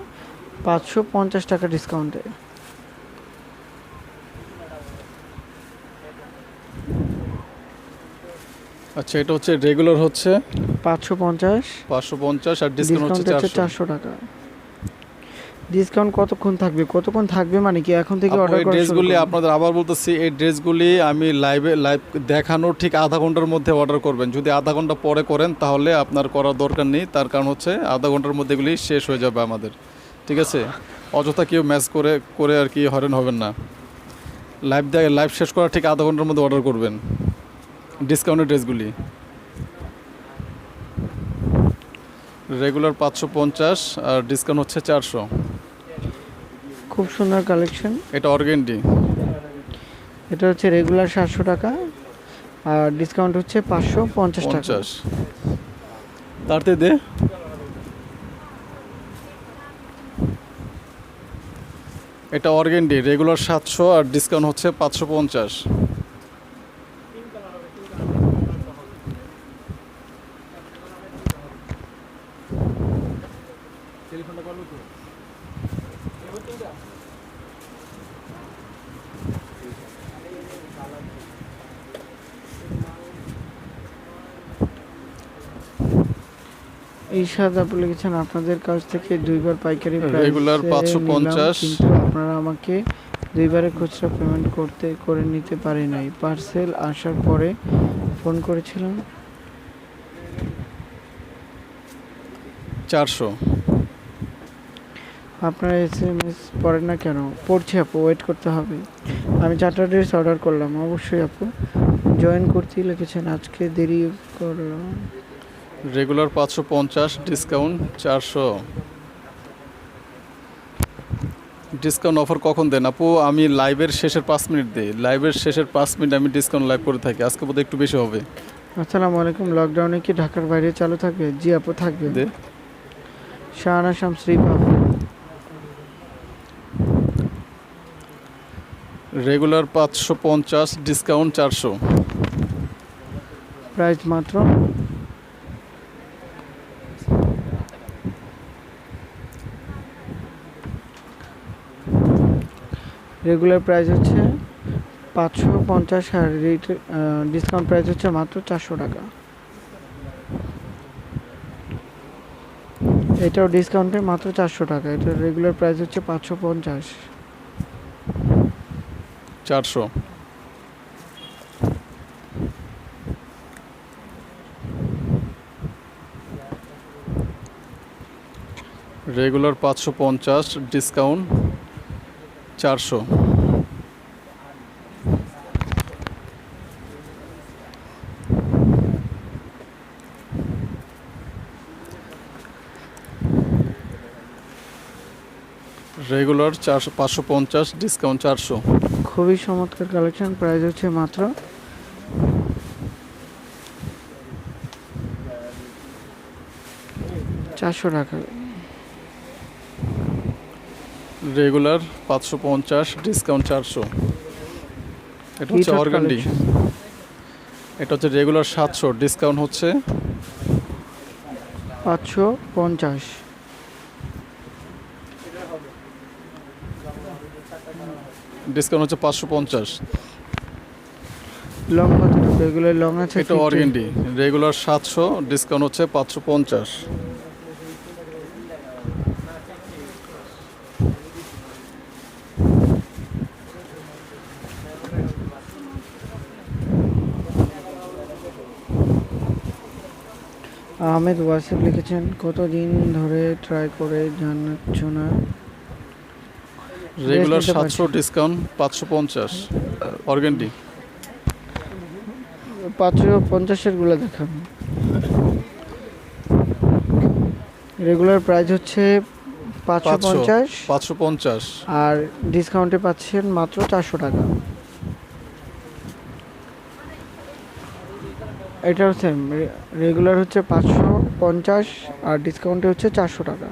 550 টাকা ডিসকাউন্টে। আচ্ছা, এটা হচ্ছে রেগুলার হচ্ছে 550, আর ডিসকাউন্ট হচ্ছে ডিসকাউন্ট হচ্ছে 400 টাকা। ডিসকাউন্ট কতক্ষণ থাকবে? কতক্ষণ থাকবে মানে কি এখন থেকে আপু, অর্ডার এই করা শুরু ড্রেসগুলি করব? আপনাদের আবার বলতেছি, এই ড্রেসগুলি আমি লাইভ দেখানোর ঠিক আধা ঘন্টার মধ্যে অর্ডার করবেন। যদি আধা ঘন্টা পরে করেন তাহলে আপনার করার দরকার নেই, তার কারণ হচ্ছে আধা ঘন্টার মধ্যে এগুলি শেষ হয়ে যাবে আমাদের, ঠিক আছে? অযথা কেউ ম্যাচ করে করে আর কি হয়রান হবেন না। লাইভ শেষ করার ঠিক আধা ঘন্টার মধ্যে অর্ডার করবেন ডিসকাউন্টের ড্রেসগুলি। রেগুলার 550 আর ডিসকাউন্ট হচ্ছে 400। খুব সুন্দর কালেকশন। এটা অর্গেন্ডি, এটা হচ্ছে রেগুলার 700 টাকা, আর ডিসকাউন্ট হচ্ছে 550 টাকা। 50 তারতে দে। এটা অর্গেন্ডি, রেগুলার 700 আর ডিসকাউন্ট হচ্ছে 550। ঈশাদ আপু লিখেছেন, আপনাদের কাছ থেকে দুইবার পাইকারি রেগুলার প্রাইসে 550, কিন্তু আপনারা আমাকে দুইবারে খুচরা পেমেন্ট করে নিতে পারি নাই। পার্সেল আসার পরে ফোন করেছিলাম। 400। আপনারা SMS পড়েন না কেন? পড়ছি আপু, ওয়েট করতে হবে। আমি 4টা ড্রেস অর্ডার করলাম। অবশ্যই আপু, জয়েন করতেই লিখেছেন, আজকে দেরি করলাম। Regular 550, discount 400। ডিসকাউন্ট অফার কখন দেন আপু? আমি লাইভের শেষের 5 মিনিট দিই, লাইভের শেষের 5 মিনিট আমি ডিসকাউন্ট লাইভ করে থাকি। আজকে বোধহয় একটু বেশি হবে। আসসালামু আলাইকুম। লকডাউনে কি ঢাকার বাইরে চালু থাকবে? জি আপু, থাকবে। দে। শাহানা শামশ্রী আপু, রেগুলার 550, ডিসকাউন্ট 400। প্রাইস মাত্র রেগুলার প্রাইস হচ্ছে 550, আর ডিসকাউন্ট প্রাইস হচ্ছে মাত্র 400 টাকা। এটাও ডিসকাউন্টে মাত্র 400 টাকা। এটার রেগুলার প্রাইস হচ্ছে 550। 400। Regular 550, discount 400। Regular 550, discount 400। খুবই চমৎকার কালেকশন, প্রাইস হচ্ছে মাত্র 400 টাকা। Regular 550, discount 400। এটা হচ্ছে Heated অর্গান্ডি। collection। এটা হচ্ছে রেগুলার 700, ডিসকাউন্ট হচ্ছে 550। ডিসকাউন্ট হচ্ছে 550। লং কতটুকু? রেগুলার লং আছে এটা 50। অর্গান্ডি, রেগুলার 700, ডিসকাউন্ট হচ্ছে 550। আহমেদ ওয়াসিফ লিখেছেন, কতদিন ধরে ট্রাই করে জানাচ্ছ না? রেগুলার নিতে 700, ডিসকাউন্ট 550। অর্গান্ডি 550 গুলো দেখান। রেগুলার প্রাইস হচ্ছে 550 550। আর ডিসকাউন্টে পাচ্ছেন মাত্র 400 টাকা। এটাও সেম, রেগুলার হচ্ছে 550 আর ডিসকাউন্টে হচ্ছে 400 টাকা।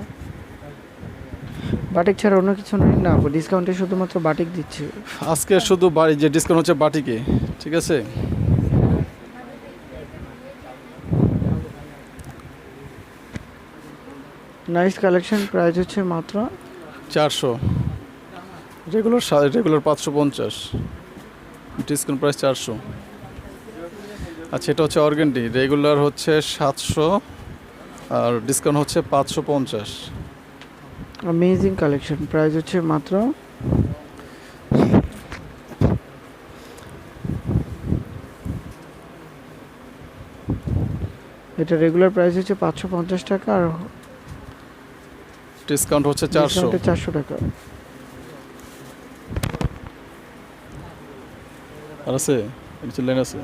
বাটিক ছাড়া অন্য কিছু নেই না, ডিসকাউন্টে শুধুমাত্র বাটিক দিচ্ছি। আজকে শুধু বাড়ি যে ডিসকাউন্ট হচ্ছে বাটিকে, ঠিক আছে। নাইস কালেকশন, প্রাইস হচ্ছে মাত্র 400। Regular 550, discount price 400। আচ্ছা, এটা হচ্ছে অর্গান্ডি, রেগুলার হচ্ছে 700 আর ডিসকাউন্ট হচ্ছে 550। অ্যামেজিং কালেকশন, প্রাইস হচ্ছে মাত্র এটা রেগুলার প্রাইস হচ্ছে 550 টাকা আর ডিসকাউন্ট হচ্ছে 400। 400 টাকা। আর আছে নিচে লাইন আছে।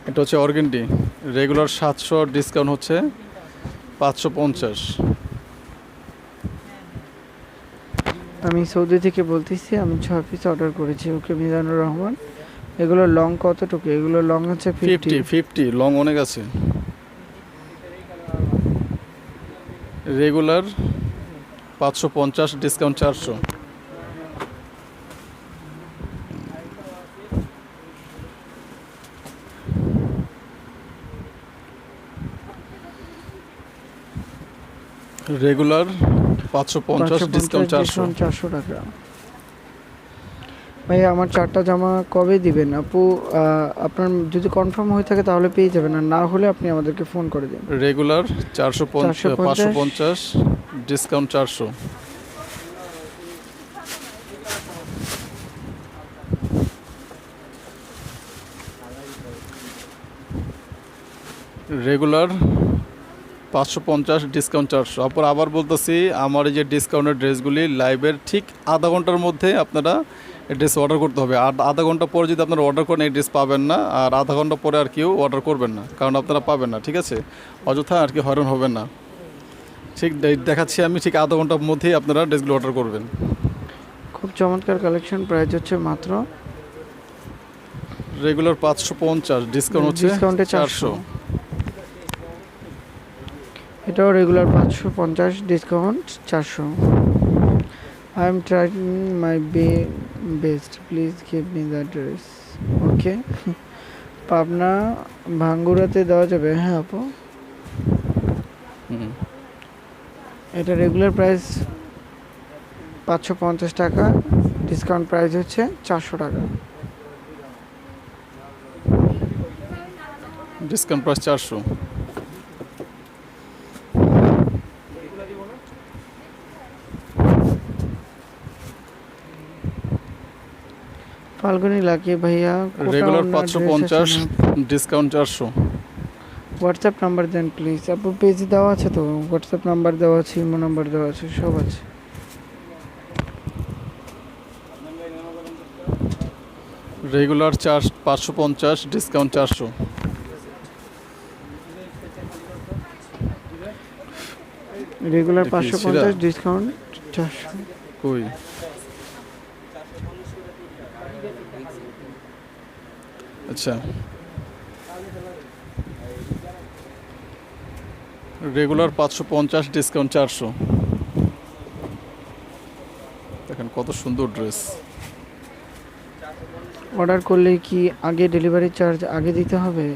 এটা হচ্ছে অর্গান্ডি, রেগুলার 700, ডিসকাউন্ট হচ্ছে 550। আমি সৌদি থেকে বলতেছি, আমি 6 পিস অর্ডার করেছি। ওকে মিজানুর রহমান। এগুলো লং কতটুকু? এগুলো লং আছে 50। 50 লং অনেক আছে। Regular 550, discount 400। রেগুলার 550, ডিসকাউন্ট 400 টাকা। ভাই আমার 4টা জামা কবে দিবেন আপু? আপনার যদি কনফার্ম হয়ে থাকে তাহলে পেয়ে যাবেন, আর না হলে আপনি আমাদেরকে ফোন করে দিন। Regular 550, discount 400। Regular 550, discount 400। আবার বলতেছি, আমার এই যে ডিসকাউন্টের ড্রেসগুলি লাইভের ঠিক আধা ঘন্টার মধ্যে আপনারা এই ড্রেস অর্ডার করতে হবে। আর আধা ঘন্টা পরে যদি আপনারা অর্ডার করেন এই ড্রেস পাবেন না, আর আধা ঘন্টা পরে আর কেউ অর্ডার করবেন না, কারণ আপনারা পাবেন না, ঠিক আছে। অযথা আর কি হয়রান হবেন না। ঠিক দেখাচ্ছি আমি, ঠিক আধা ঘন্টার মধ্যেই আপনারা ড্রেসগুলো অর্ডার করবেন। খুব চমৎকার কালেকশন, প্রাইস হচ্ছে মাত্র রেগুলার 550, ডিসকাউন্ট হচ্ছে ডিসকাউন্টে 400। এটাও regular 550, discount 400। I am trying my best, please give me the dress. Okay, Pabna ভাঙ্গুরাতে দেওয়া যাবে? হ্যাঁ আপু। এটা রেগুলার প্রাইস 550 টাকা, ডিসকাউন্ট প্রাইস হচ্ছে 400 টাকা। Discount price 400। ফাল্গুনি লাকি ভাইয়া, রেগুলার 550, ডিসকাউন্ট 400। হোয়াটসঅ্যাপ নাম্বার দেন প্লিজ। আপু পেজ দেওয়া আছে তো, হোয়াটসঅ্যাপ নাম্বার দেওয়া আছে, ইমো নাম্বার দেওয়া আছে, সব আছে। Regular 550, discount 400। রেগুলার এটা কি 550, ছিঁড়া? ডিসকাউন্ট 400। কই আচ্ছা, রেগুলার 550, ডিসকাউন্ট 400। দেখেন কত সুন্দর ড্রেস। অর্ডার করলে কি আগে ডেলিভারি চার্জ আগে দিতে হবে?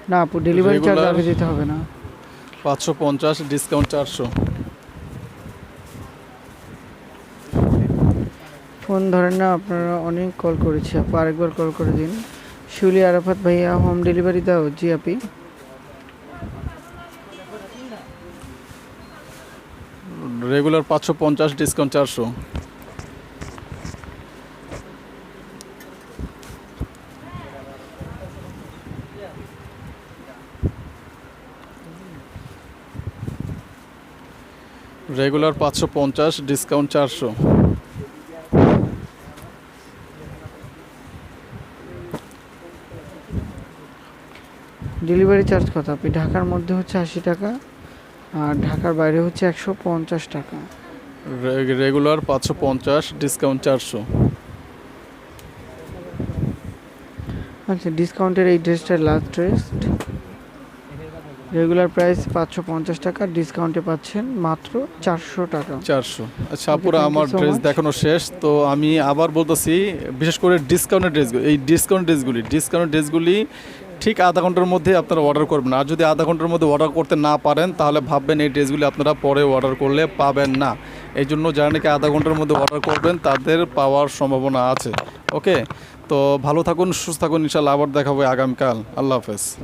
না আপু, ডেলিভারি চার্জ Regular- আগে দিতে হবে না। 550, ডিসকাউন্ট 400। ফোন ধরেন না আপনারা, অনেক কল করেছি আপু, আরেকবার কল করে দিন। শিউলি আরাফাত ভাইয়া, হোম ডেলিভারি দাও? জি আপি। Regular 550, discount 400। Regular 550, discount 400। Delivery charge কত আপনি? ঢাকার মধ্যে হচ্ছে 80 টাকা, আর ঢাকার বাইরে হচ্ছে 150 টাকা। Regular 550, discount 400। আচ্ছা, ডিসকাউন্টের এই ড্রেসটার লাস্ট ড্রেস, রেগুলার প্রাইস 550 টাকা, ডিসকাউন্টে পাচ্ছেন মাত্র 400 টাকা। 400। আচ্ছা Okay, আপুরা, thank you আমার so ড্রেস much. দেখানো শেষ। তো আমি আবার বলতেছি, বিশেষ করে ডিসকাউন্টের ড্রেসগুলি, এই ডিসকাউন্ট ড্রেসগুলি ঠিক আধা ঘন্টার মধ্যে আপনারা অর্ডার করবেন। আর যদি আধা ঘন্টার মধ্যে অর্ডার করতে না পারেন, তাহলে ভাববেন এই ড্রেসগুলি আপনারা পরে অর্ডার করলে পাবেন না। এই জন্য যারা নাকি আধা ঘন্টার মধ্যে অর্ডার করবেন, তাদের পাওয়ার সম্ভাবনা আছে। ওকে, তো ভালো থাকুন, সুস্থ থাকুন, ইনশাল্লাহ আবার দেখা হবে আগামীকাল। আল্লাহ হাফেজ।